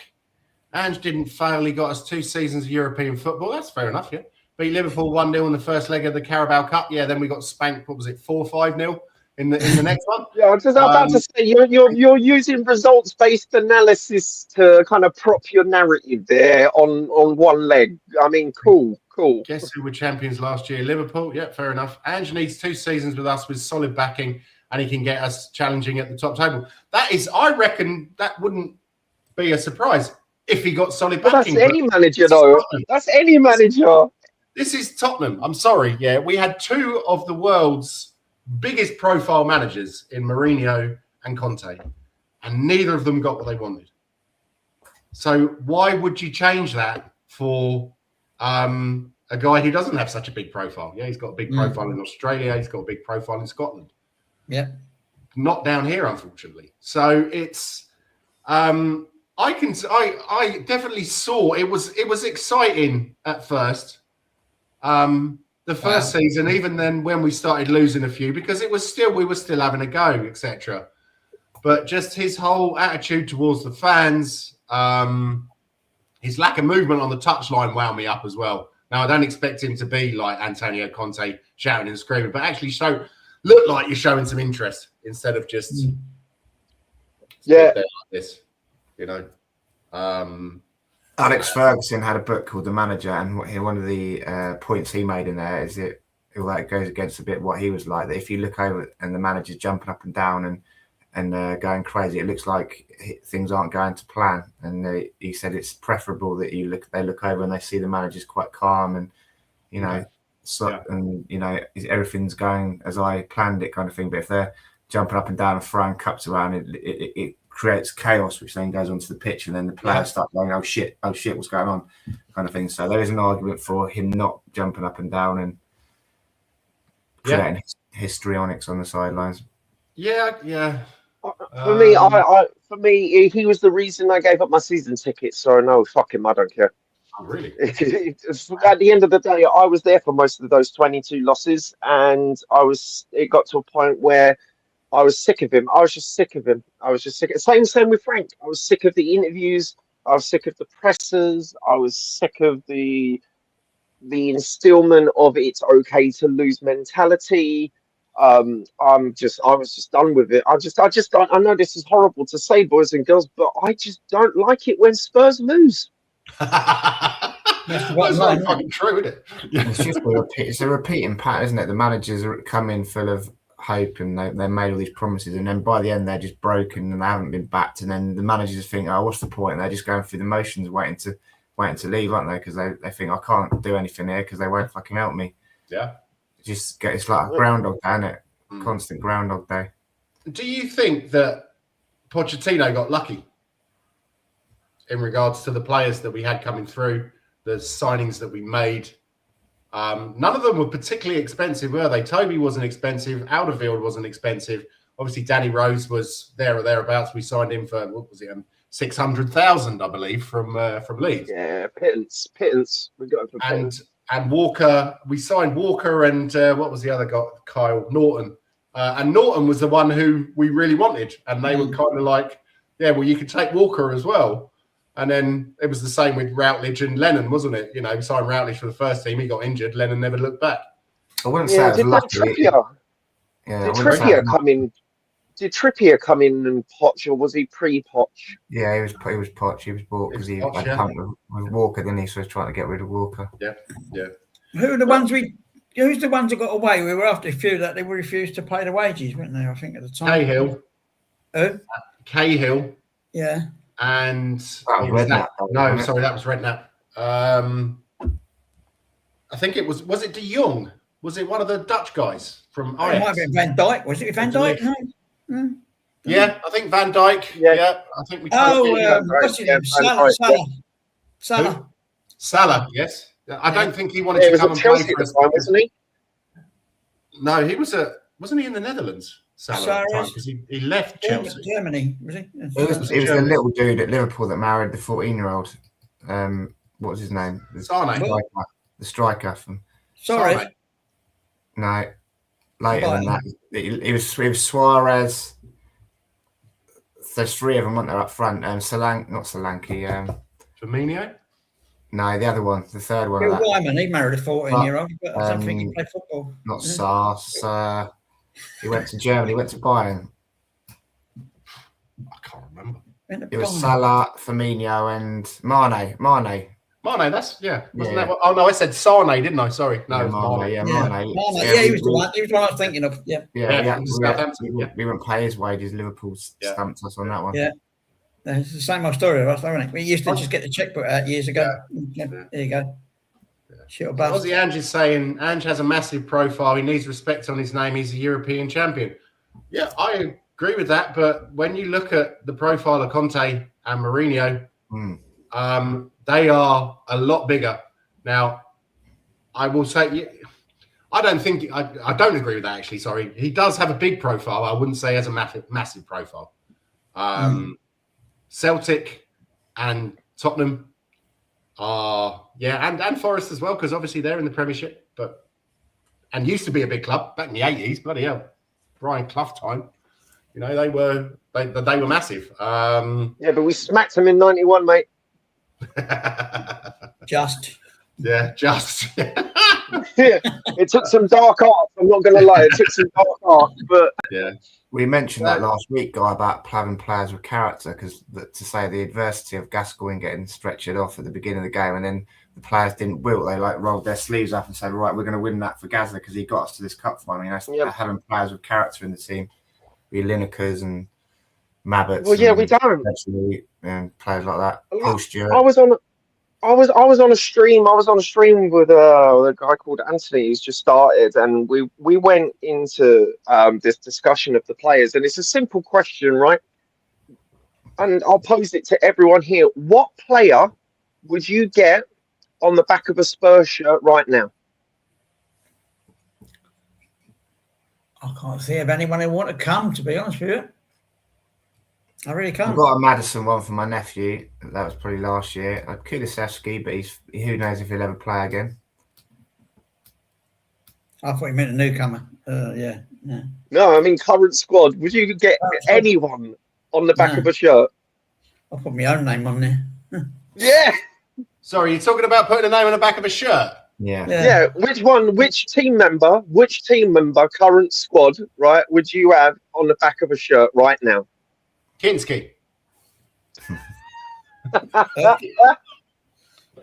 Ange didn't fail. He got us 2 seasons of European football. That's fair enough, yeah. Beat Liverpool 1-0 in the first leg of the Carabao Cup. Yeah, then we got spanked, what was it, 4-5-0 in the next one? Yeah, I was just about to say, you're using results-based analysis to kind of prop your narrative there on one leg. I mean, cool. Guess who were champions last year? Liverpool. Yeah, fair enough. Ange needs 2 seasons with us with solid backing, and he can get us challenging at the top table. That is, I reckon that wouldn't be a surprise if he got solid backing. That's any manager, though. That's any manager. This is Tottenham. I'm sorry. Yeah, we had 2 of the world's biggest profile managers in Mourinho and Conte, and neither of them got what they wanted. So why would you change that for a guy who doesn't have such a big profile? Yeah, he's got a big profile in Australia. He's got a big profile in Scotland. Yeah. Not down here, unfortunately. So it's I definitely saw it was exciting at first. The first season, even then when we started losing a few, because we were still having a go, etc. But just his whole attitude towards the fans, his lack of movement on the touchline wound me up as well. Now, I don't expect him to be like Antonio Conte shouting and screaming, but actually look like you're showing some interest instead of just like this, you know. Alex Ferguson had a book called The Manager, and one of the points he made in there is it goes against a bit what he was like. That if you look over and the manager's jumping up and down and going crazy, it looks like things aren't going to plan. And he said it's preferable that they look over and they see the manager's quite calm and and everything's going as I planned it, kind of thing. But if they're jumping up and down and throwing cups around, it creates chaos, which then goes onto the pitch, and then the players start going, oh shit, what's going on, kind of thing. So there is an argument for him not jumping up and down and creating histrionics on the sidelines. Yeah. For me, he was the reason I gave up my season ticket. So no, fuck him, I don't care. Oh, really? At the end of the day, I was there for most of those 22 losses, and it got to a point where I was sick of him. I was just sick of him. Same with Frank. I was sick of the interviews. I was sick of the pressers. I was sick of the instillment of it's okay to lose mentality. I was just done with it. I know this is horrible to say, boys and girls, but I just don't like it when Spurs lose. That's very fucking true, isn't it? It's a repeating pattern, isn't it? The managers come in full of hope and they made all these promises, and then by the end they're just broken and they haven't been backed, and then the managers think, oh, what's the point? And they're just going through the motions, waiting to leave, aren't they? Because they think, I can't do anything here because they won't fucking help me. Yeah, it's like a Groundhog Day, isn't it? Constant Groundhog Day. Do you think that Pochettino got lucky in regards to the players that we had coming through, the signings that we made? None of them were particularly expensive, were they? Toby wasn't expensive. Alderweireld wasn't expensive. Obviously, Danny Rose was there or thereabouts. We signed him for, what was it, 600,000, I believe, from Leeds. Yeah, pittance. We got him for pittance. And Walker, we signed Walker and what was the other guy? Kyle Norton. And Norton was the one who we really wanted. And they were kind of like, yeah, well, you could take Walker as well. And then it was the same with Routledge and Lennon, wasn't it? You know, we signed Routledge for the first team. He got injured. Lennon never looked back. I wouldn't say it was lucky. Did Trippier come in and Poch, or was he pre-Poch? Yeah, he was Poch. He was bought because he had a punt with Walker, didn't he? So he was trying to get rid of Walker. Yeah. Who are the ones who's the ones that got away? We were after a few that they refused to pay the wages, weren't they? I think at the time. Cahill. Who? Cahill. Yeah. And Redknapp. That was Redknapp. I think it was it De Jong? Was it one of the Dutch guys from Ajax? It might have been Van Dijk. Was it Van Dijk? No? Yeah, I think Van Dijk. Yeah, I think we. What's his name? Salah. Salah. Yes. I don't think he wanted to come and play for us, wasn't he? No, he wasn't he in the Netherlands? Salah at the time, because he left Chelsea. Germany, was he? It was the little dude at Liverpool that married the 14-year-old. What was his name? Sane. The striker from. Sorry. Sane. No, later than that. It was Suarez. There's three of them, weren't there, up front? Not Solanke. Firmino? No, the other one, the third one. Bill Wyman, he married a 14-year-old, but I don't think he played football. Not Sars. He went to Germany, went to Bayern. I can't remember. It was Salah, Firmino, and Mane. Mane, that's Wasn't that what? Oh no, I said Sane, didn't I? Sorry, no, it was Mane. Mane. Yeah, he was the one. He was the one I was thinking of. Yeah. We wouldn't pay his wages. Liverpool stumped us on that one. Yeah. It's the same old story of us, isn't it? We used to just get the checkbook out years ago. Yeah. There you go. Aussie Ange is saying Ange has a massive profile. He needs respect on his name. He's a European champion. Yeah, I agree with that. But when you look at the profile of Conte and Mourinho, they are a lot bigger. Now, I will say, I don't agree with that, actually. Sorry. He does have a big profile. I wouldn't say he has a massive profile. Celtic and Tottenham are, and Forest as well, because obviously they're in the Premiership, and used to be a big club back in the 80s. Bloody hell, Brian Clough time. You know, they were massive. But we smacked them in 91, mate. Just. It took some dark art. I'm not going to lie. It took some dark art, but we mentioned that last week, Guy, about having players with character, because to say the adversity of Gascoigne getting stretchered off at the beginning of the game, and then the players didn't wilt. They rolled their sleeves up and said, "Right, we're going to win that for Gazza because he got us to this cup final." You know, having players with character in the team, we Linekers and Mabbotts. Well, we don't. And players like that. Paul Stewart. I was on a stream. I was on a stream with a guy called Anthony who's just started, and we went into this discussion of the players, and it's a simple question, right? And I'll pose it to everyone here. What player would you get on the back of a Spurs shirt right now? I can't think of anyone who want to come, to be honest with you. I really can't. I've got a Madison one for my nephew. That was probably last year. Kulusevski, but who knows if he'll ever play again. I thought you meant a newcomer. No, I mean current squad. Would you get anyone on the back of a shirt? I'll put my own name on there. Yeah. Sorry, you're talking about putting a name on the back of a shirt? Yeah. Which team member, current squad, right, would you have on the back of a shirt right now? Kinski.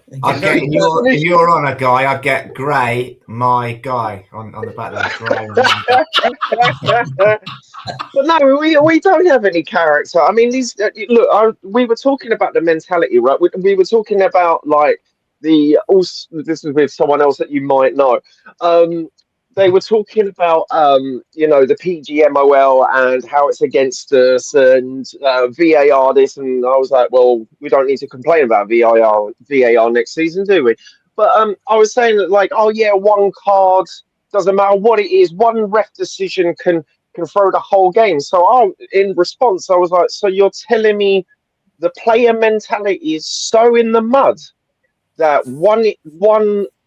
If you're on a Guy, I'd get Gray, my guy, on the back there. But no, we don't have any character. I mean, we were talking about the mentality, right? We were talking about this is with someone else that you might know. They were talking about, the PGMOL and how it's against us and VAR this. And I was like, well, we don't need to complain about VAR next season, do we? But I was saying that one card, doesn't matter what it is, one ref decision can throw the whole game. So in response, I was like, so you're telling me the player mentality is so in the mud that one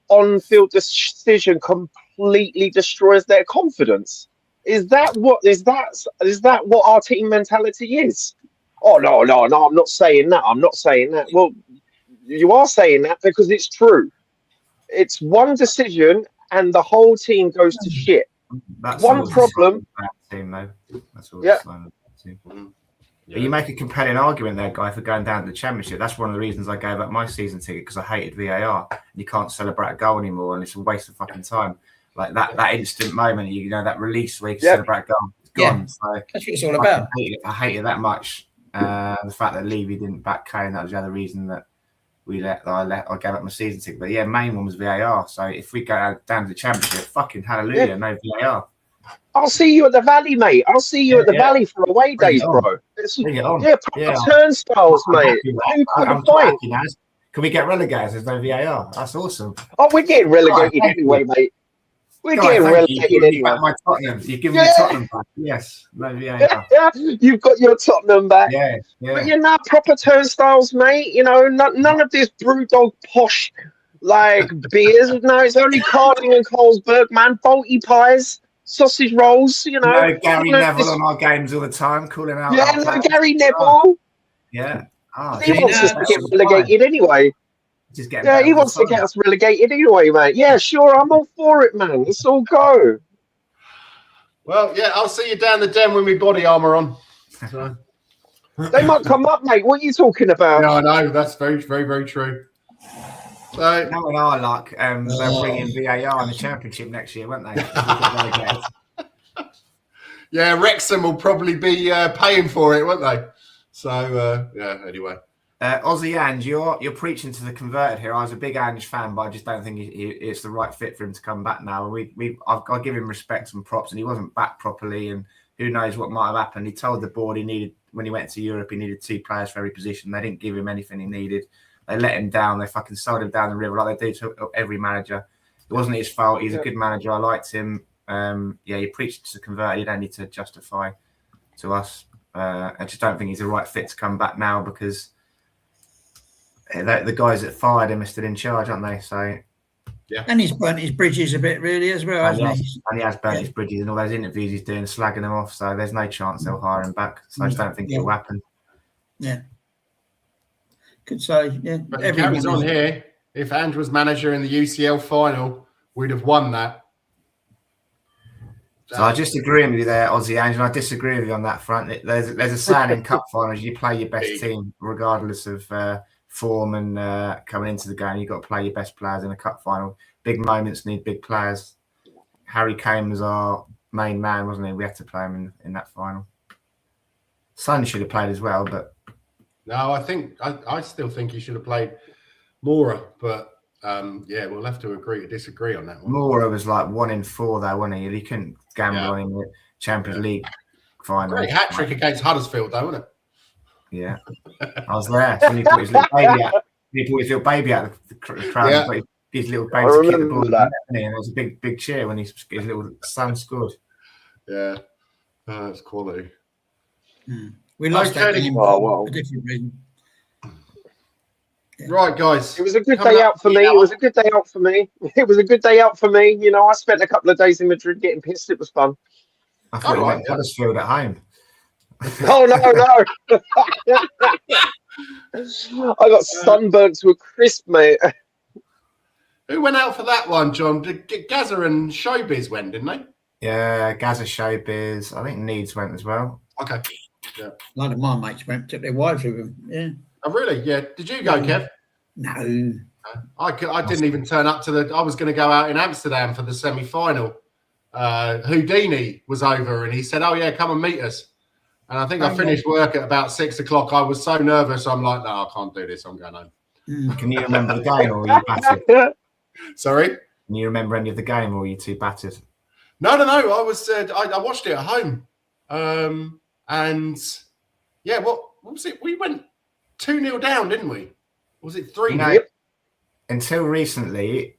on-field decision completely destroys their confidence? Is that what our team mentality is? Oh no, I'm not saying that. Well, you are saying that because it's true. It's one decision and the whole team goes to shit. That's one problem. Team, though. That's all team. But you make a compelling argument there, Guy, for going down to the Championship. That's one of the reasons I gave up my season ticket, because I hated VAR. And you can't celebrate a goal anymore, and it's a waste of fucking time. Like that instant moment, that release where you can celebrate a goal, it's gone. So that's what it's all about. I hate it that much. The fact that Levy didn't back Kane, that was the other reason that I gave up my season ticket. But main one was VAR. So if we go down to the Championship, fucking hallelujah, no VAR. I'll see you at the Valley, mate. I'll see you at the Valley for away days, bro. Turnstiles, mate. Can we get relegated? There's no VAR. That's awesome. Oh, we're getting relegated anyway, mate. We're getting relegated anyway. My Tottenham. You've given me Tottenham back. Yes. No, You've got your Tottenham back. Yeah. But you're not proper turnstiles, mate. You know, none of this brewdog posh like beers. No, it's only Carling and Carlsberg, man. Balti pies, sausage rolls. You know, no Gary Neville on our games all the time, calling out. Yeah, no Gary Neville. Yeah. He wants us to get relegated anyway. He wants to get us relegated anyway, mate. Yeah, sure, I'm all for it, man. Let's all go. Well, yeah, I'll see you down the den with my body armour on. So. They might come up, mate. What are you talking about? No, I know. That's very, very, very true. So, now in our luck, they'll bring in VAR in the Championship next year, won't they? Yeah, Wrexham will probably be paying for it, won't they? So, yeah, anyway. Aussie Ange, you're preaching to the converted here. I was a big Ange fan, but I just don't think it's the right fit for him to come back now. I've got to give him respect and props, and he wasn't back properly, and who knows what might have happened. He told the board when he went to Europe, he needed 2 players for every position. They didn't give him anything he needed. They let him down. They fucking sold him down the river like they do to every manager. It wasn't his fault. He's a good manager. I liked him. He preached to the converted. He don't need to justify to us. I just don't think he's the right fit to come back now because the guys that fired him are still in charge, aren't they? So, yeah. And he's burnt his bridges a bit, really, as well, hasn't he? And he has burnt his bridges in all those interviews he's doing, slagging them off. So there's no chance they'll hire him back. So I just don't think it'll happen. Yeah. Could say, yeah. But it carries on here. If Ange was manager in the UCL final, we'd have won that. So I just agree with you there, Aussie Ange, and I disagree with you on that front. There's a saying in cup finals: you play your best team, regardless of form and coming into the game. You've got to play your best players in a cup final. Big moments need big players. Harry Kane was our main man, wasn't he? We had to play him in that final. Son should have played as well, but no, I still think he should have played Mora, but. We'll have to agree to disagree on that one. Mora was like 1 in 4 though, wasn't he? He couldn't gamble on him the Champions League final. Great hat trick against Huddersfield, though, wasn't it? Yeah, I was there. When he put his little baby out. He put his little baby out of the crowd. Yeah. But his little baby to kick the ball. And there was a big cheer when his little son scored. Yeah, that's quality. We lost that game for a different reason. Yeah. Right, guys. It was a good day out for me. It was a good day out for me. It was a good day out for me. You know, I spent a couple of days in Madrid getting pissed. It was fun. I thought you went Huddersfield at home. Oh, no. I got sunburnt to a crisp, mate. Who went out for that one, John? Gaza and Showbiz went, didn't they? Yeah, Gaza, Showbiz. I think Needs went as well. Okay. Yeah. A lot of my mates went, took their wives with them. Yeah. Oh, really? Yeah. Did you go, Kev? No. I didn't even turn up to I was going to go out in Amsterdam for the semi-final. Houdini was over and he said, "Oh, yeah, come and meet us." And I think I finished work at about 6 o'clock. I was so nervous. I'm like, no, I can't do this. I'm going home. Can you remember the game or were you battered? Sorry? Can you remember any of the game or were you too battered? No. I was. I watched it at home. And, yeah, what was it? We went 2-0 down, didn't we? Or was it 3-0? No, until recently,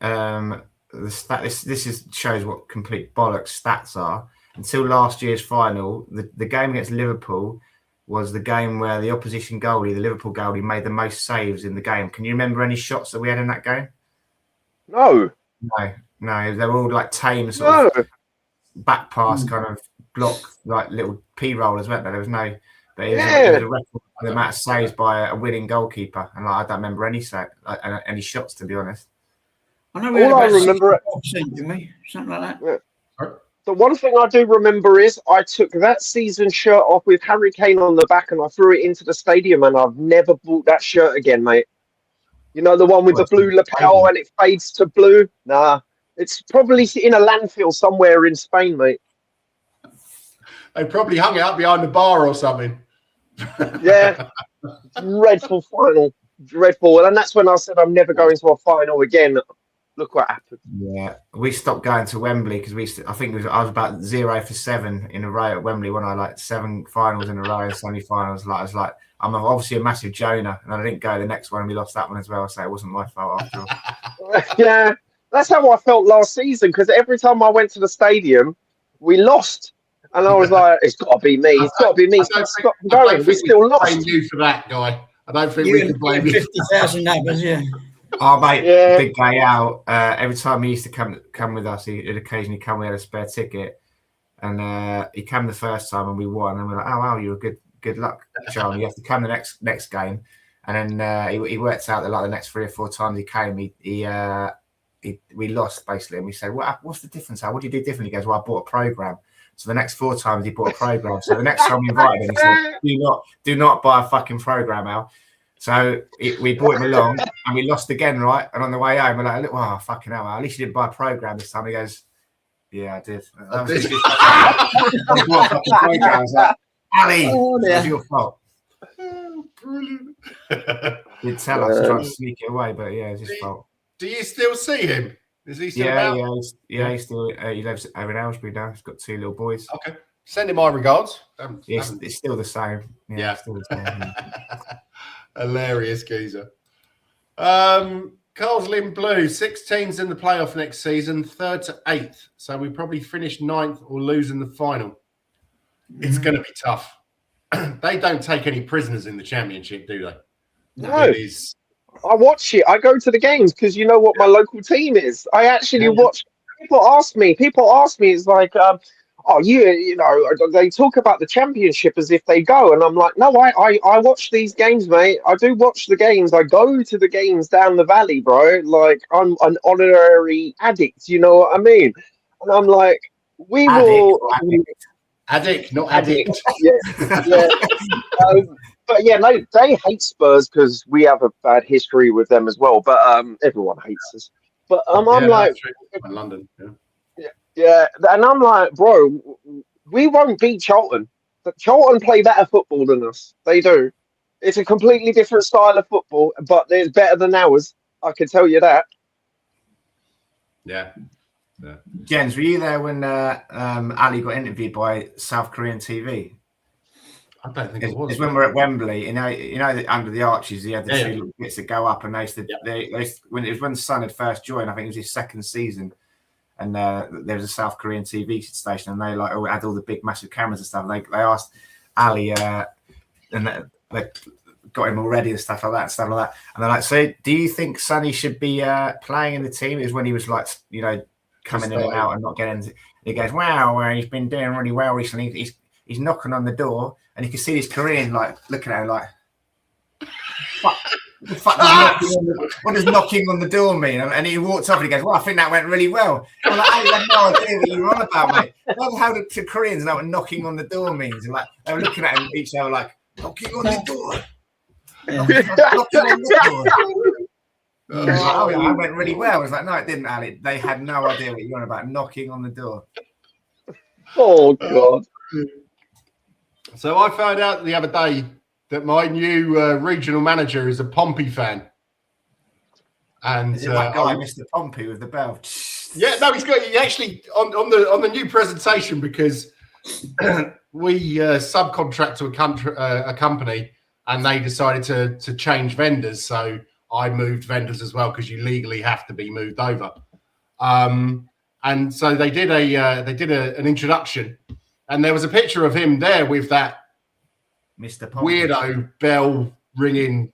this shows what complete bollocks stats are. Until last year's final, the game against Liverpool was the game where the opposition goalie, the Liverpool goalie, made the most saves in the game. Can you remember any shots that we had in that game? No. No. They were all like tame sort of back pass kind of block, like little P-rollers, weren't there? There was no... But it was a record for the amount of saves by a winning goalkeeper. And I don't remember any shots, to be honest. I know we had about 60%, didn't we? Something like that. Yeah. The one thing I do remember is I took that season shirt off with Harry Kane on the back and I threw it into the stadium and I've never bought that shirt again, mate. You know, the one with the blue lapel and it fades to blue? Nah, it's probably in a landfill somewhere in Spain, mate. They probably hung it up behind the bar or something. Yeah, dreadful final. Dreadful. And that's when I said I'm never going to a final again. Look what happened. Yeah, we stopped going to Wembley because I was about 0 for 7 in a row at Wembley when I like 7 finals in a row and semi-finals. Like I was like, I'm obviously a massive Jonah, and I didn't go the next one and we lost that one as well. So it wasn't my fault after all. Yeah, That's how I felt last season. Because every time I went to the stadium, we lost, and I was like, "It's got to be me. It's got to be me. Stop going. We still lost." Blame you for that, guy. I don't think You we and can blame you. 50,000 others, yeah. Oh mate, Yeah. big guy out. Every time he used to come with us, he'd occasionally come. We had a spare ticket, and he came the first time and we won. And we're like, "Oh wow, you were good luck, Charlie. You have to come the next game." And then he worked out that like the next 3 or 4 times he came, we lost basically. And we said, "What's the difference? What do you do differently?" He goes, "Well, I bought a program." So the next 4 times he bought a program. So the next time we invited him, he said, "Do not buy a fucking program, Al." So we brought him along and we lost again, right? And on the way home, we're like, "Wow, fucking hell, Al, at least you didn't buy a program this time." He goes, "Yeah, I did." I bought a fucking program. I was like, "Ali, it was your fault." Brilliant. He'd tell us, trying to sneak it away, but yeah, it's his fault. Do you still see him? Is he still about? He's still he lives over in Aylesbury now. He's got 2 little boys. Okay, send him my regards. It's still the same. Yeah. Still the same. Hilarious geezer. Carlsland Blue, 6 teams in the playoff next season, 3rd to 8th. So we probably finish 9th or lose in the final. It's going to be tough. They don't take any prisoners in the championship, do they? No. I watch it. I go to the games because you know what my local team is. I actually watch. People ask me. It's like, "Oh, you know." They talk about the championship as if they go, and I'm like, "No, I watch these games, mate. I do watch the games. I go to the games down the valley, bro. Like I'm an honorary addict. You know what I mean?" And I'm like, "We will." Addict, not addict. Yeah. But yeah, no, they hate Spurs because we have a bad history with them as well. But everyone hates us. But I'm like, in London. Yeah, and I'm like, bro, we won't beat Charlton. But Charlton play better football than us. They do. It's a completely different style of football, but it's better than ours. I can tell you that. Yeah. Jens, were you there when Ali got interviewed by South Korean TV? I don't think it was. It's when we're at Wembley. You know, under the arches, he had the 2 little bits that go up, and when the son had first joined, I think it was his 2nd season, and there was a South Korean TV station, and they had all the big, massive cameras and stuff. And they asked Ali, and they got him all ready and stuff like that. And they're like, "So, do you think Sonny should be playing in the team?" It was when he was like, you know, coming in and out and not getting. He goes, "Wow, he's been doing really well recently." He's knocking on the door, and you can see this Korean like looking at him like, what does knocking on the door mean? And he walks off and he goes, "Well, I think that went really well." I'm like, "I have no idea what you're on about, mate. How do Koreans know what knocking on the door means?" And like they were looking at him each other like, "Knocking on the door." Knocking on the door. Oh, yeah, that went really well. I was like, "No, it didn't, Ali." They had no idea what you were on about, knocking on the door. Oh God. So I found out the other day that my new regional manager is a Pompey fan. And is it that guy, Mr. Pompey with the bell? Yeah, no, he actually on the new presentation, because we subcontract to a company, and they decided to change vendors. So I moved vendors as well, because you legally have to be moved over. And so they did an introduction. And there was a picture of him there with that Mr. Pompey. Weirdo bell ringing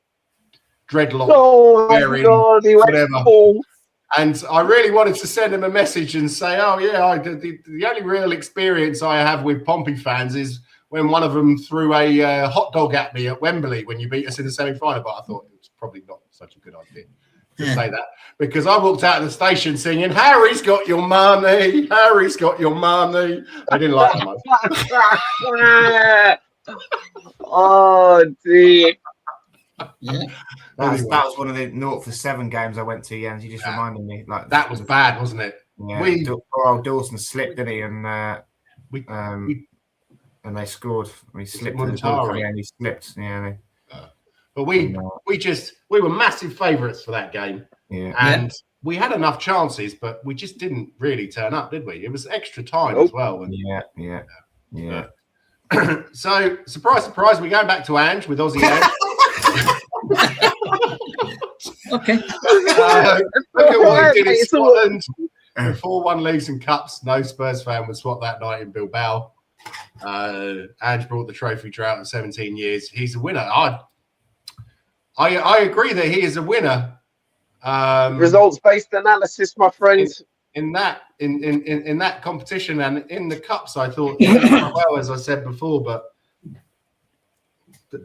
dreadlock wearing whatever. And I really wanted to send him a message and say, "Oh yeah, the only real experience I have with Pompey fans is when one of them threw a hot dog at me at Wembley when you beat us in the semi-final." But I thought it was probably not such a good idea to say that, because I walked out of the station singing, "Harry's got your money, Harry's got your money." I didn't like it much. Oh dear. Yeah. That was one of the 0-7 games I went to, Jens. You just reminded me. Like that was bad, wasn't it? Yeah, poor old Dawson slipped, didn't he? And and they scored. He slipped and he slipped. Yeah. But we were massive favourites for that game. Yeah. And we had enough chances, but we just didn't really turn up, did we? It was extra time as well. And, yeah. So, surprise, surprise, we're going back to Ange with Aussie Ange. Okay. Look at what he did in Scotland. The 4-1 leagues and cups. No Spurs fan would swap that night in Bilbao. Ange brought the trophy drought in 17 years. He's a winner. I agree that he is a winner. Results-based analysis, my friends. In that competition and in the cups, I thought well, as I said before, but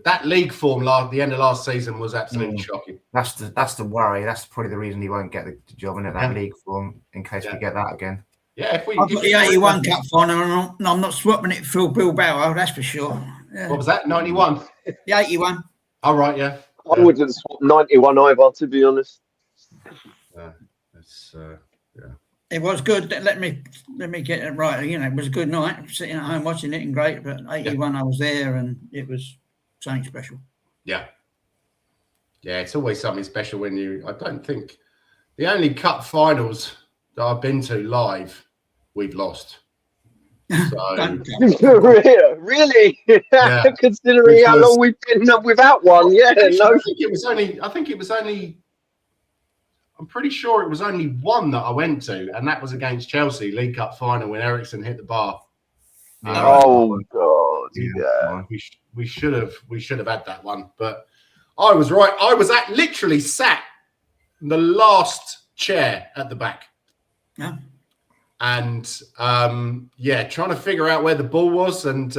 that league form the end of last season was absolutely shocking. That's the worry. That's probably the reason he won't get the job in that league form in case we get that again. Yeah, I've got the 81 cup final, and I'm not swapping it for Bilbao. That's for sure. Yeah. What was that? 91. The 81. All right, yeah. I wouldn't swap 91 either, to be honest. It was good. Let me get it right. You know, it was a good night. Sitting at home watching it and great. But 81, I was there, and it was something special. Yeah, it's always something special when you. I don't think the only cup finals that I've been to live, we've lost. So really? Yeah. Considering how long we've been without one, I think it was only. I'm pretty sure it was only one that I went to, and that was against Chelsea League Cup final when Eriksen hit the bar. Oh God! Yeah. We should have had that one, but I was right. I was literally sat in the last chair at the back. Yeah. And trying to figure out where the ball was and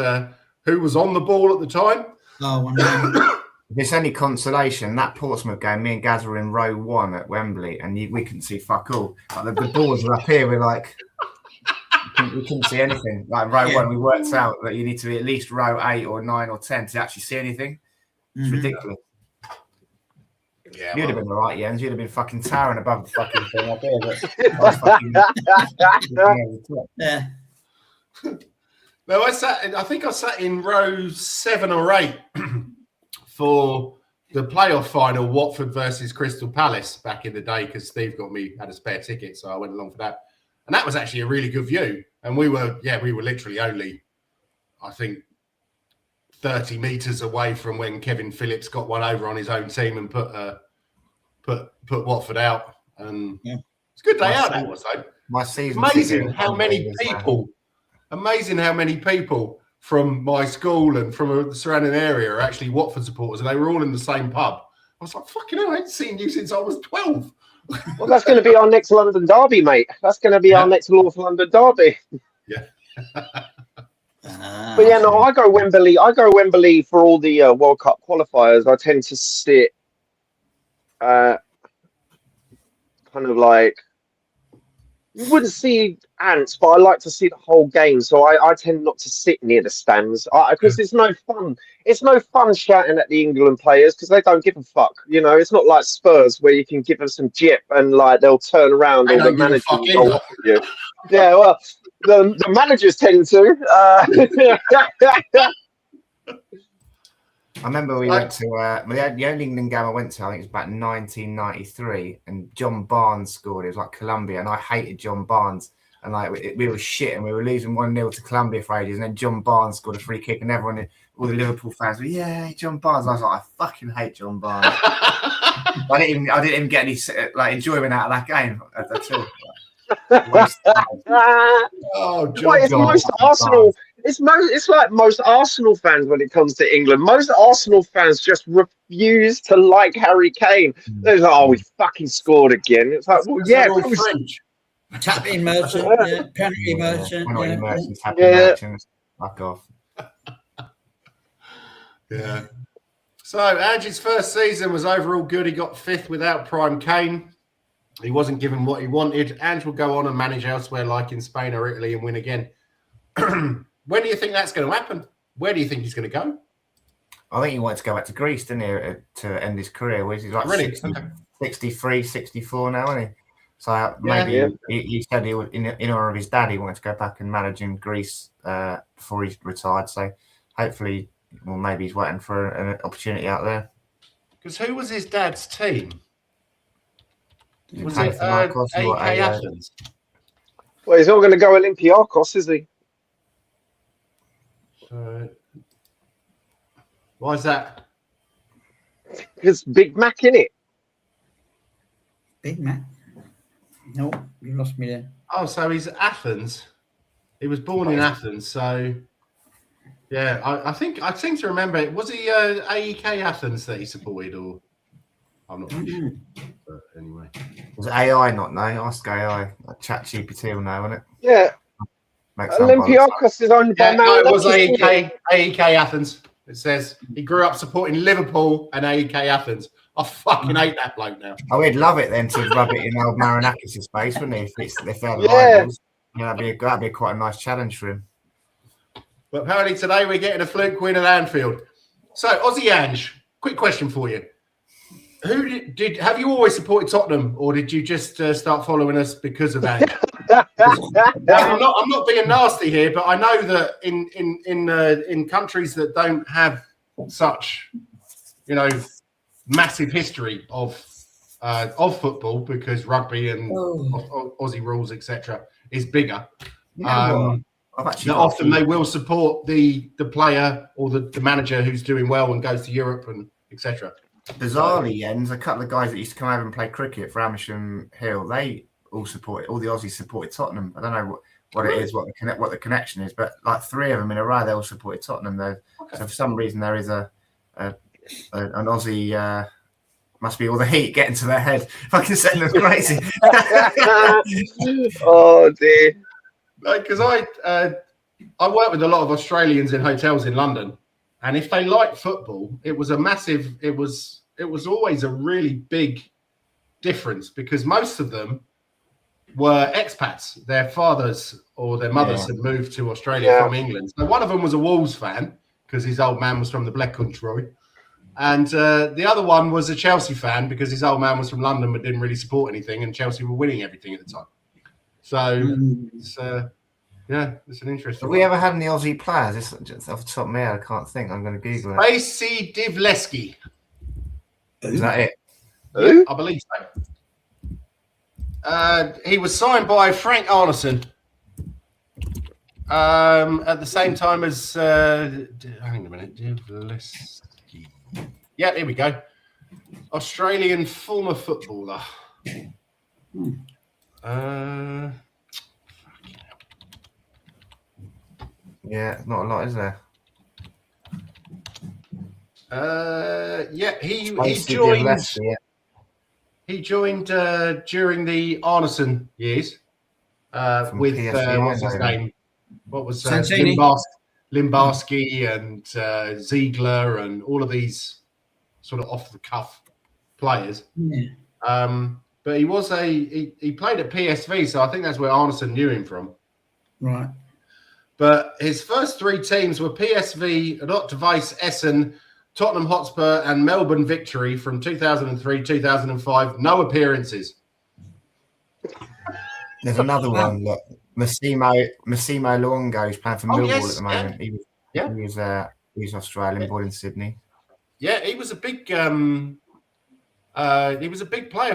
who was on the ball at the time. Oh, if it's any consolation, that Portsmouth game, me and Gaz were in row 1 at Wembley, and we couldn't see fuck all. Like the balls were up here. We're like, we couldn't see anything. Like row 1, we worked out that you need to be at least row 8 or 9 or 10 to actually see anything. It's ridiculous. Yeah, you'd have been all right, Jens. You'd have been fucking towering above the fucking thing up here. Yeah. No, I think I sat in row 7 or 8 for the playoff final, Watford versus Crystal Palace back in the day, because Steve had a spare ticket, so I went along for that. And that was actually a really good view. And we were literally only, I think, 30 meters away from when Kevin Phillips got one over on his own team and put Watford out. And it's a good day out. That was though. My season. Amazing how many people from my school and from the surrounding area are actually Watford supporters, and they were all in the same pub. I was like, fucking hell, I ain't seen you since I was 12. Well, that's going to be our next London derby, mate. That's going to be our next North London derby. Yeah. But yeah, no, I go Wembley. I go Wembley for all the World Cup qualifiers. I tend to sit kind of like, you wouldn't see ants, but I like to see the whole game. So I tend not to sit near the stands because it's no fun. It's no fun shouting at the England players because they don't give a fuck. You know, it's not like Spurs where you can give them some jip and like they'll turn around or the manager will go off with you. Yeah, well, the managers tend to. I remember we went to the only England game I went to, I think it was back in 1993, and John Barnes scored. It was like Colombia, and I hated John Barnes. And like we were shit, and we were losing 1-0 to Colombia for ages. And then John Barnes scored a free kick, and everyone, all the Liverpool fans were, yeah, John Barnes. And I was like, I fucking hate John Barnes. I didn't even get any like enjoyment out of that game at all. Oh, it's most Arsenal. It's like most Arsenal fans when it comes to England. Most Arsenal fans just refuse to like Harry Kane. They're like, "Oh, we fucking scored again." It's like, well, yeah, French. Tap in merchant, penalty merchant, merchants, fuck off. Yeah. So Ange's first season was overall good. He got 5th without Prime Kane. He wasn't given what he wanted. Ange will go on and manage elsewhere, like in Spain or Italy, and win again. When do you think that's going to happen? Where do you think he's going to go? I think he wanted to go back to Greece, didn't he, to end his career? Where he's like 63, 64 now, isn't he? So maybe he said he would, in honor of his dad, he wanted to go back and manage in Greece before he retired. So hopefully, well, maybe he's waiting for an opportunity out there. Because who was his dad's team? Was it AK Athens? Well, he's not going to go Olympiakos, is he? Why is that? Because Big Mac, innit? Big Mac. No, you lost me there. Oh, so he's Athens. He was born in Athens, so yeah, I think I seem to remember. Was he AEK Athens that he supported, or I'm not really sure. But anyway, Was it AI not know? Ask AI. Like ChatGPT will know, won't it? Yeah. Olympiacos is owned by no, it was AEK. AEK Athens. It says he grew up supporting Liverpool and AEK Athens. I fucking hate that bloke now. Oh, he'd love it then to rub it in old Marinakis' face, wouldn't he? If they're Yeah. rivals. Yeah, that'd be quite a nice challenge for him. But apparently today we're getting a fluke win at Anfield. So, Aussie Ange, quick question for you. Have you always supported Tottenham, or did you just start following us because of Ange? I'm not being nasty here, but I know that in countries that don't have such, massive history of football, because rugby and Aussie rules, etc., is bigger. Often they will support the player or the manager who's doing well and goes to Europe and etc. Bizarrely, Jens, a couple of guys that used to come over and play cricket for Amersham Hill, they all the Aussies supported Tottenham. I don't know what it is, what the connection is, but like 3 of them in a row, they all supported Tottenham. Okay. So for some reason, there is an Aussie. Must be all the heat getting to their head. Fucking send them crazy. Oh dear. Because I work with a lot of Australians in hotels in London, and if they like football, it was always a really big difference, because most of them were expats. Their fathers or their mothers had moved to Australia from England. So one of them was a Wolves fan because his old man was from the Black Country. And the other one was a Chelsea fan because his old man was from London but didn't really support anything, and Chelsea were winning everything at the time. So it's an interesting. Have we ever had any Aussie players? Just off the top of my head, I can't think. I'm going to Google it. Spacey Divleski. Is that it? Who? I believe so. He was signed by Frank Arneson at the same time as. Hang on a minute. Divleski. Yeah, here we go. Australian former footballer. Yeah, not a lot, is there? He joined. He joined during the Arneson years with what's his name? What was Limbarski and Ziegler and all of these sort of off the cuff players. Yeah. But he was he played at PSV, so I think that's where Arneson knew him from. Right. But his first 3 teams were PSV, Rot-Weiss Essen, Tottenham Hotspur, and Melbourne Victory from 2003, 2005. No appearances. There's another one. Look, Massimo Luongo is playing for Millwall at the moment. He was Australian, born in Sydney. Yeah, he was a big player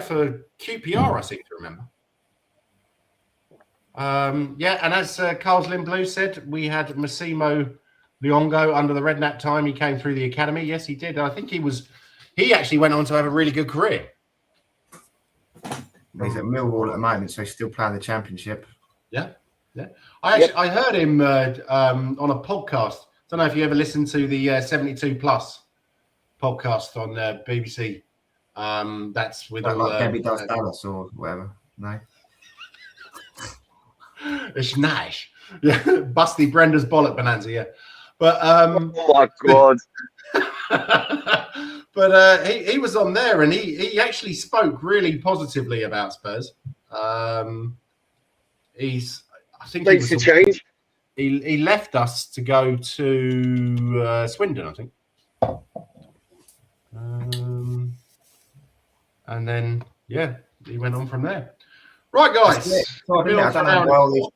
for QPR, I seem to remember. And as Carl's Lynn Blue said, we had Massimo Luongo under the Redknapp time. He came through the academy. Yes, he did. I think he actually went on to have a really good career. He's at Millwall at the moment, so he's still playing the Championship. Yeah. I heard him on a podcast. I don't know if you ever listened to the 72 Plus podcast on BBC. That's with Debbie Does Dallas or whatever. No. It's nice. Yeah, Busty Brenda's bollock bonanza. Yeah, but oh my god. But he was on there, and he actually spoke really positively about Spurs. Makes a change. He left us to go to Swindon, I think. And then he went on from there. Right, guys. I don't know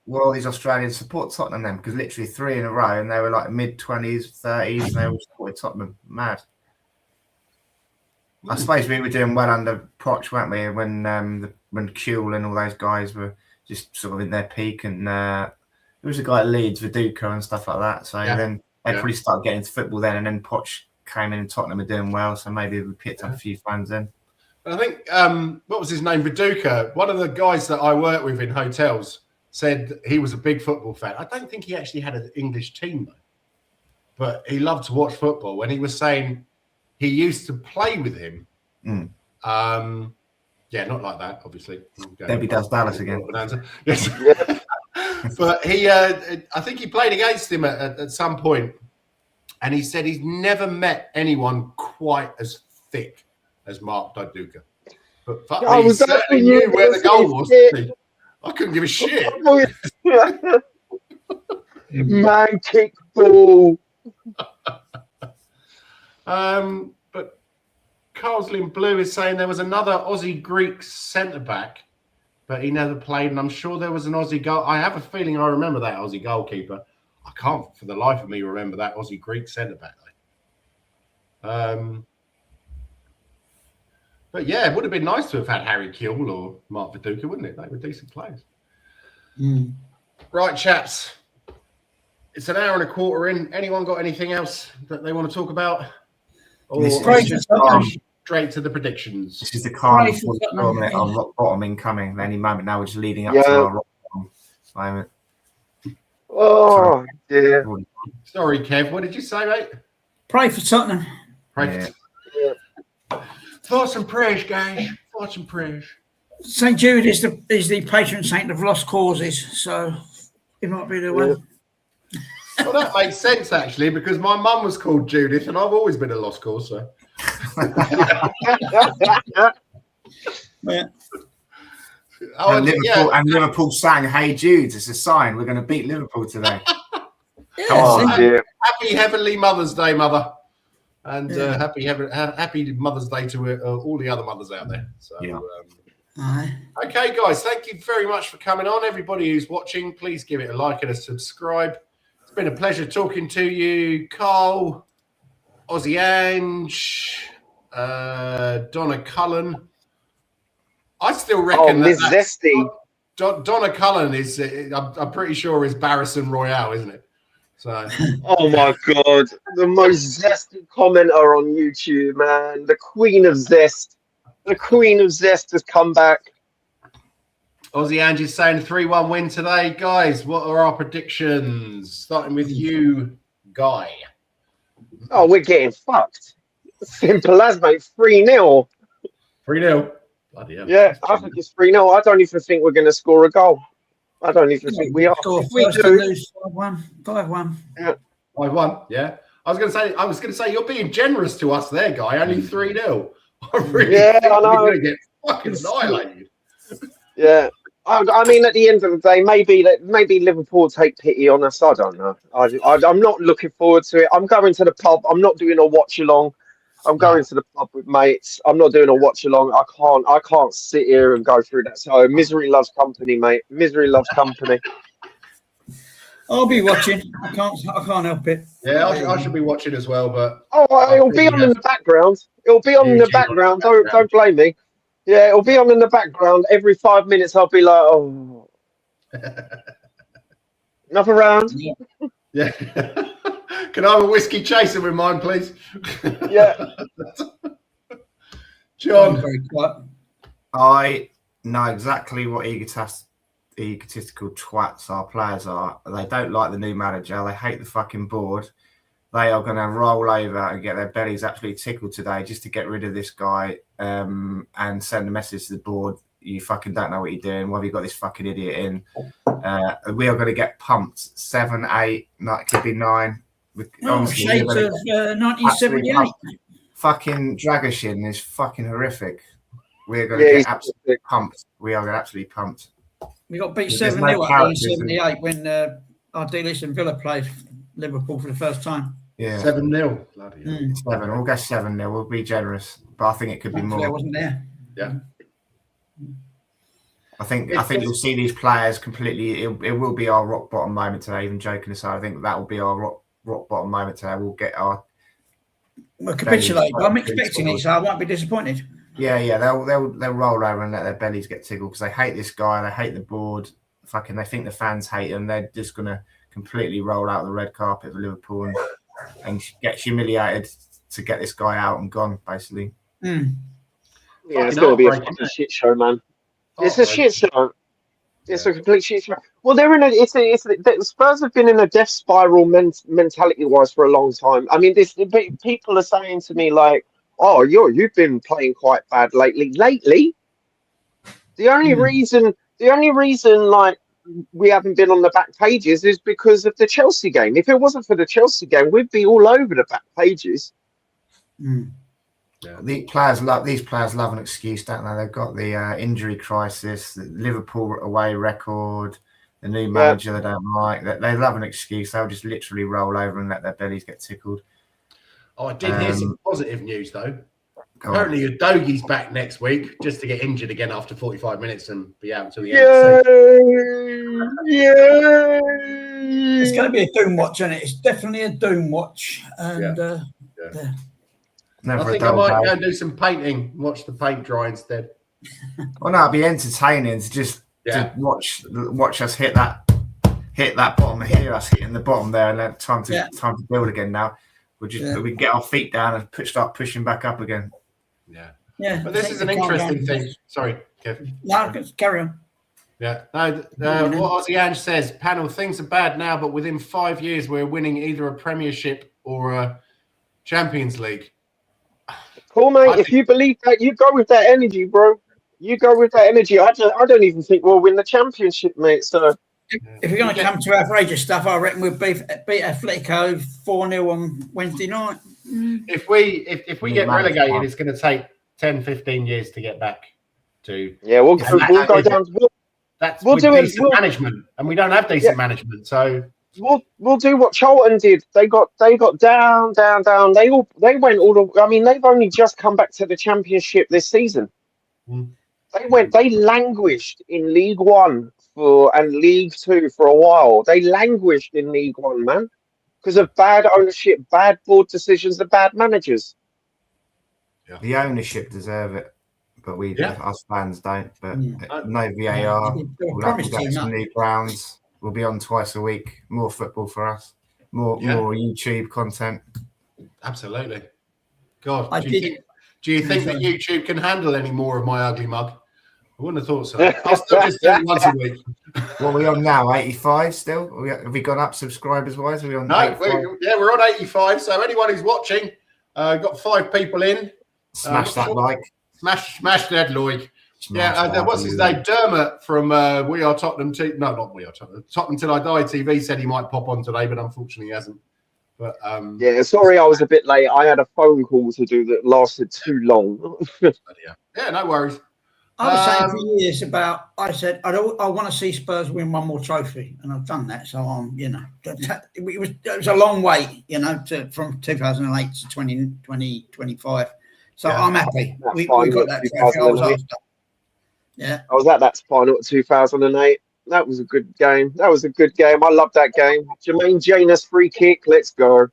why all these Australians support Tottenham then, because literally 3 in a row, and they were like mid-20s, 30s, and they all supported Tottenham. Mad. I suppose we were doing well under Poch, weren't we? When Kuehl and all those guys were just sort of in their peak, and there was a guy at Leeds, Viduka and stuff like that. So then they probably started getting into football then, and then Poch came in and Tottenham were doing well, so maybe we picked up a few fans then. I think what was his name? Viduka. One of the guys that I work with in hotels said he was a big football fan. I don't think he actually had an English team though, but he loved to watch football. And he was saying he used to play with him. Yeah, not like that, obviously. Debbie does Dallas again. Yes. But he, I think he played against him at some point, and he said he's never met anyone quite as thick as Mark Viduka. But fuck me, he certainly knew where the goal was. I couldn't give a shit. Man, kick ball. But Carlslin Blue is saying there was another Aussie Greek centre back, but he never played. And I'm sure there was an Aussie goal. I have a feeling I remember that Aussie goalkeeper. I can't for the life of me remember that Aussie Greek centre back though. But yeah, it would have been nice to have had Harry Kewell or Mark Viduka, wouldn't it? They were decent players. Right, chaps. It's an hour and a quarter in. Anyone got anything else that they want to talk about? Or just straight to the predictions? This is the kind of on rock bottom incoming any moment. Now we're just leading up to our rock bottom moment. Oh, dear. Sorry, Kev. What did you say, mate? Pray for Tottenham. Pray for thoughts and prayers, guys. Thoughts and prayers. St. Jude is the patron saint of lost causes, so it might be the one. Well, that makes sense, actually, because my mum was called Judith, and I've always been a lost cause, so. And Liverpool sang "Hey Jude" as a sign. We're going to beat Liverpool today. Happy Heavenly Mother's Day, Mother. And happy Mother's Day to all the other mothers out there. So, okay, guys, thank you very much for coming on. Everybody who's watching, please give it a like and a subscribe. It's been a pleasure talking to you, Carl, Aussie Ange, Donna Cullen. I still reckon Zesty. Donna Cullen is, I'm pretty sure, is Barrison Royale, isn't it? So. Oh my God, the most zesty commenter on YouTube, man. The Queen of Zest. The Queen of Zest has come back. Aussie Ange is saying 3-1 win today. Guys, what are our predictions? Starting with you, Guy. Oh, we're getting fucked. Simple as, mate. 3-0. 3-0. Bloody hell. Yeah, I think it's 3-0. I don't even think we're going to score a goal. I don't even think we are. If we do, lose 5-1. 5-1. Yeah. 5-1. Yeah. I was going to say you're being generous to us there, Guy. Only 3-0. I really think I know. we're going to get fucking annihilated. Yeah. I mean, at the end of the day, maybe Liverpool take pity on us. I don't know. I'm not looking forward to it. I'm going to the pub. I'm not doing a watch along. I'm going to the pub with mates. I'm not doing a watch along. I can't sit here and go through that. So misery loves company, mate. Misery loves company. I'll be watching. I can't help it. Yeah, I should be watching as well, but it'll be on in the background. It'll be on in the background. Don't blame me. Yeah, it'll be on in the background. Every 5 minutes, I'll be like, oh, another round. Yeah. Can I have a whiskey chaser with mine, please? Yeah. John. I know exactly what egotistical twats our players are. They don't like the new manager. They hate the fucking board. They are going to roll over and get their bellies absolutely tickled today just to get rid of this guy and send a message to the board. You fucking don't know what you're doing. Why have you got this fucking idiot in? We are going to get pumped. 7, 8, it could be 9. Shades of 1978. Fucking Dragoshin is fucking horrific. We're going to get absolutely pumped. We are absolutely pumped. We got beat 7-0 in 1978 when Ardiles and Villa played Liverpool for the first time. Yeah, 7-0. Bloody hell. 7. We'll go 7-0. We'll be generous, but I think it could be more. I wasn't there. Yeah. I think you'll see these players completely. It will be our rock bottom moment today. Even joking aside, I think that will be our rock bottom moment today. We'll get our. We'll capitulate. I'm expecting it, so I won't be disappointed. Yeah. They'll roll over and let their bellies get tickled because they hate this guy. They hate the board. Fucking, they think the fans hate them. They're just gonna completely roll out the red carpet for Liverpool and get humiliated to get this guy out and gone, basically. Yeah, it's going to be a fucking shit show, man. It's a shit show. It's a complete shit show. Well, they're in the Spurs have been in a death spiral mentality-wise for a long time. I mean, people are saying to me like, "Oh, you've been playing quite bad lately." The only reason, like, we haven't been on the back pages is because of the Chelsea game. If it wasn't for the Chelsea game, we'd be all over the back pages. Yeah. These players love an excuse, don't they? They've got the injury crisis, the Liverpool away record, the new manager they don't like. They love an excuse. They'll just literally roll over and let their bellies get tickled. Oh, I did hear some positive news though. Apparently, Udogie's back next week just to get injured again after 45 minutes and be out until the end of the season. Yay! It's going to be a doom watch, isn't it? It's definitely a doom watch. And I think I might go and do some painting, watch the paint dry instead. Well, no, it'd be entertaining to just to watch us hit that bottom, hear us hitting the bottom there, and then time to build again. Now we can get our feet down and start pushing back up again. Yeah. But this is an interesting thing. Sorry, Kev. No, carry on. Yeah. No, what Aussie Ange says, panel, things are bad now, but within 5 years we're winning either a Premiership or a Champions League. Cool, mate. If you believe that, you go with that energy, bro. You go with that energy. I don't even think we'll win the Championship, mate. So if you're going to come to outrageous stuff, I reckon we'll beat Atletico 4-0 on Wednesday night. If we get relegated, it's going to take 10, 15 years to get back to. Yeah, we'll go down. We'll do decent management, and we don't have decent management, so. We'll do what Charlton did. They got down. They went all the. I mean, they've only just come back to the Championship this season. They languished in League One and League Two for a while. They languished in League One, man, because of bad ownership, bad board decisions, and bad managers. Yeah. The ownership deserve it, but us fans don't. But no VAR. We'll get some new grounds. We'll be on twice a week. More football for us. More YouTube content. Absolutely. God, do you think that YouTube can handle any more of my ugly mug? I wouldn't have thought so. I'll still just do it once a week. What are we on now? 85 still? Have we gone up subscribers wise? Are we on? No, we're on 85. So anyone who's watching, got 5 people in. Smash that like. Smash that like. What's his name? Dermot from We Are Tottenham. No, not We Are Tottenham. Tottenham Till I Die TV said he might pop on today, but unfortunately he hasn't. But sorry I was a bit late. I had a phone call to do that lasted too long. Yeah, no worries. I was saying for years I said I want to see Spurs win one more trophy, and I've done that. So it was a long wait, from 2008 to 2025. So I'm happy. We got that trophy. I was after. Yeah, I was at that final at 2008. That was a good game. I love that game. Jermaine Janus free kick. Let's go.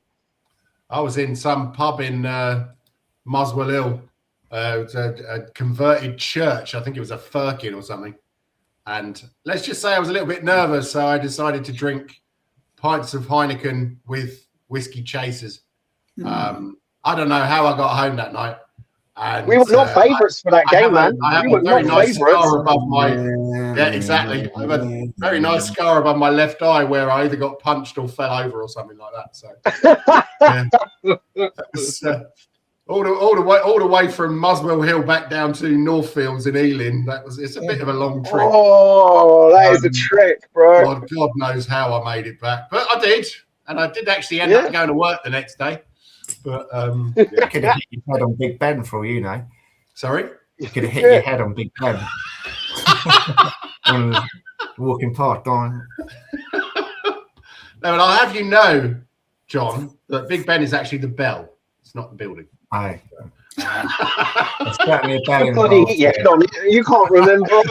I was in some pub in Muswell Hill. It was a converted church. I think it was a firkin or something. And let's just say I was a little bit nervous, so I decided to drink pints of Heineken with whiskey chasers. I don't know how I got home that night. And, we were not favourites for that game, man. I have a very nice scar above my. Yeah, exactly. I have a very nice scar above my left eye where I either got punched or fell over or something like that. So, all the way from Muswell Hill back down to Northfields in Ealing. It's a bit of a long trip. Oh, that is a trick, bro. God knows how I made it back, but I did, and I did actually end up going to work the next day. But you could have hit your head on Big Ben for all you know. Sorry? You could have hit your head on Big Ben. Walking past, darn. No, but I'll have you know, John, that Big Ben is actually the bell. It's not the building. Aye. It's certainly a bell involved. You can't remember.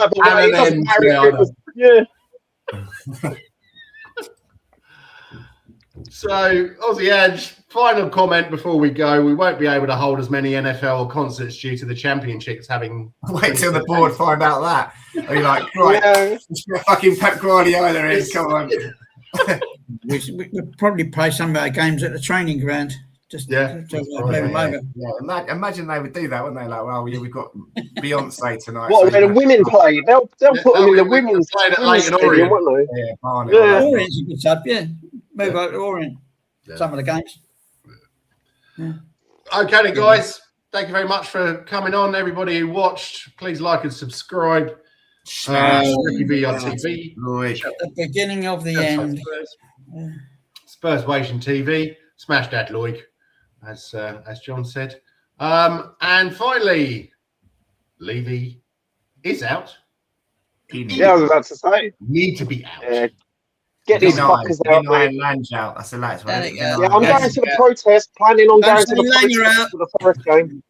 So, Aussie Edge, final comment before we go. We won't be able to hold as many NFL concerts due to the championships having... Wait till the board find out that. Are you like, right, let's get fucking Pep Guardiola in, come on. We'll probably play some of our games at the training ground. Just Yeah. Imagine they would do that, wouldn't they? Like, well, yeah, we've got Beyonce tonight. What, when the women play? They'll put them in the women's stadium, won't they? Yeah, Barnet. Yeah. Orient's a good sub, yeah. Move over to Orient. Yeah. Some of the games. Yeah. Okay, then, guys. Thank you very much for coming on. Everybody who watched, please like and subscribe. RickyVillaTV. At the beginning of the end. Spurswation TV. Smash that Loic, as John said. And finally, Levy is out. Yeah, I was about to say. Need to be out. Get these fuckers out, man. Lange out. That's the last one. Yeah, I'm going to the protest. Planning on going to the protest for the first game.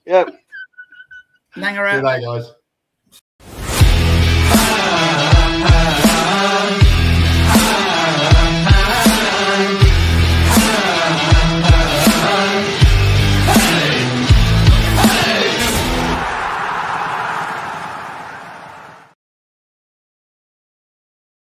Yeah. Langer out. Good night, guys.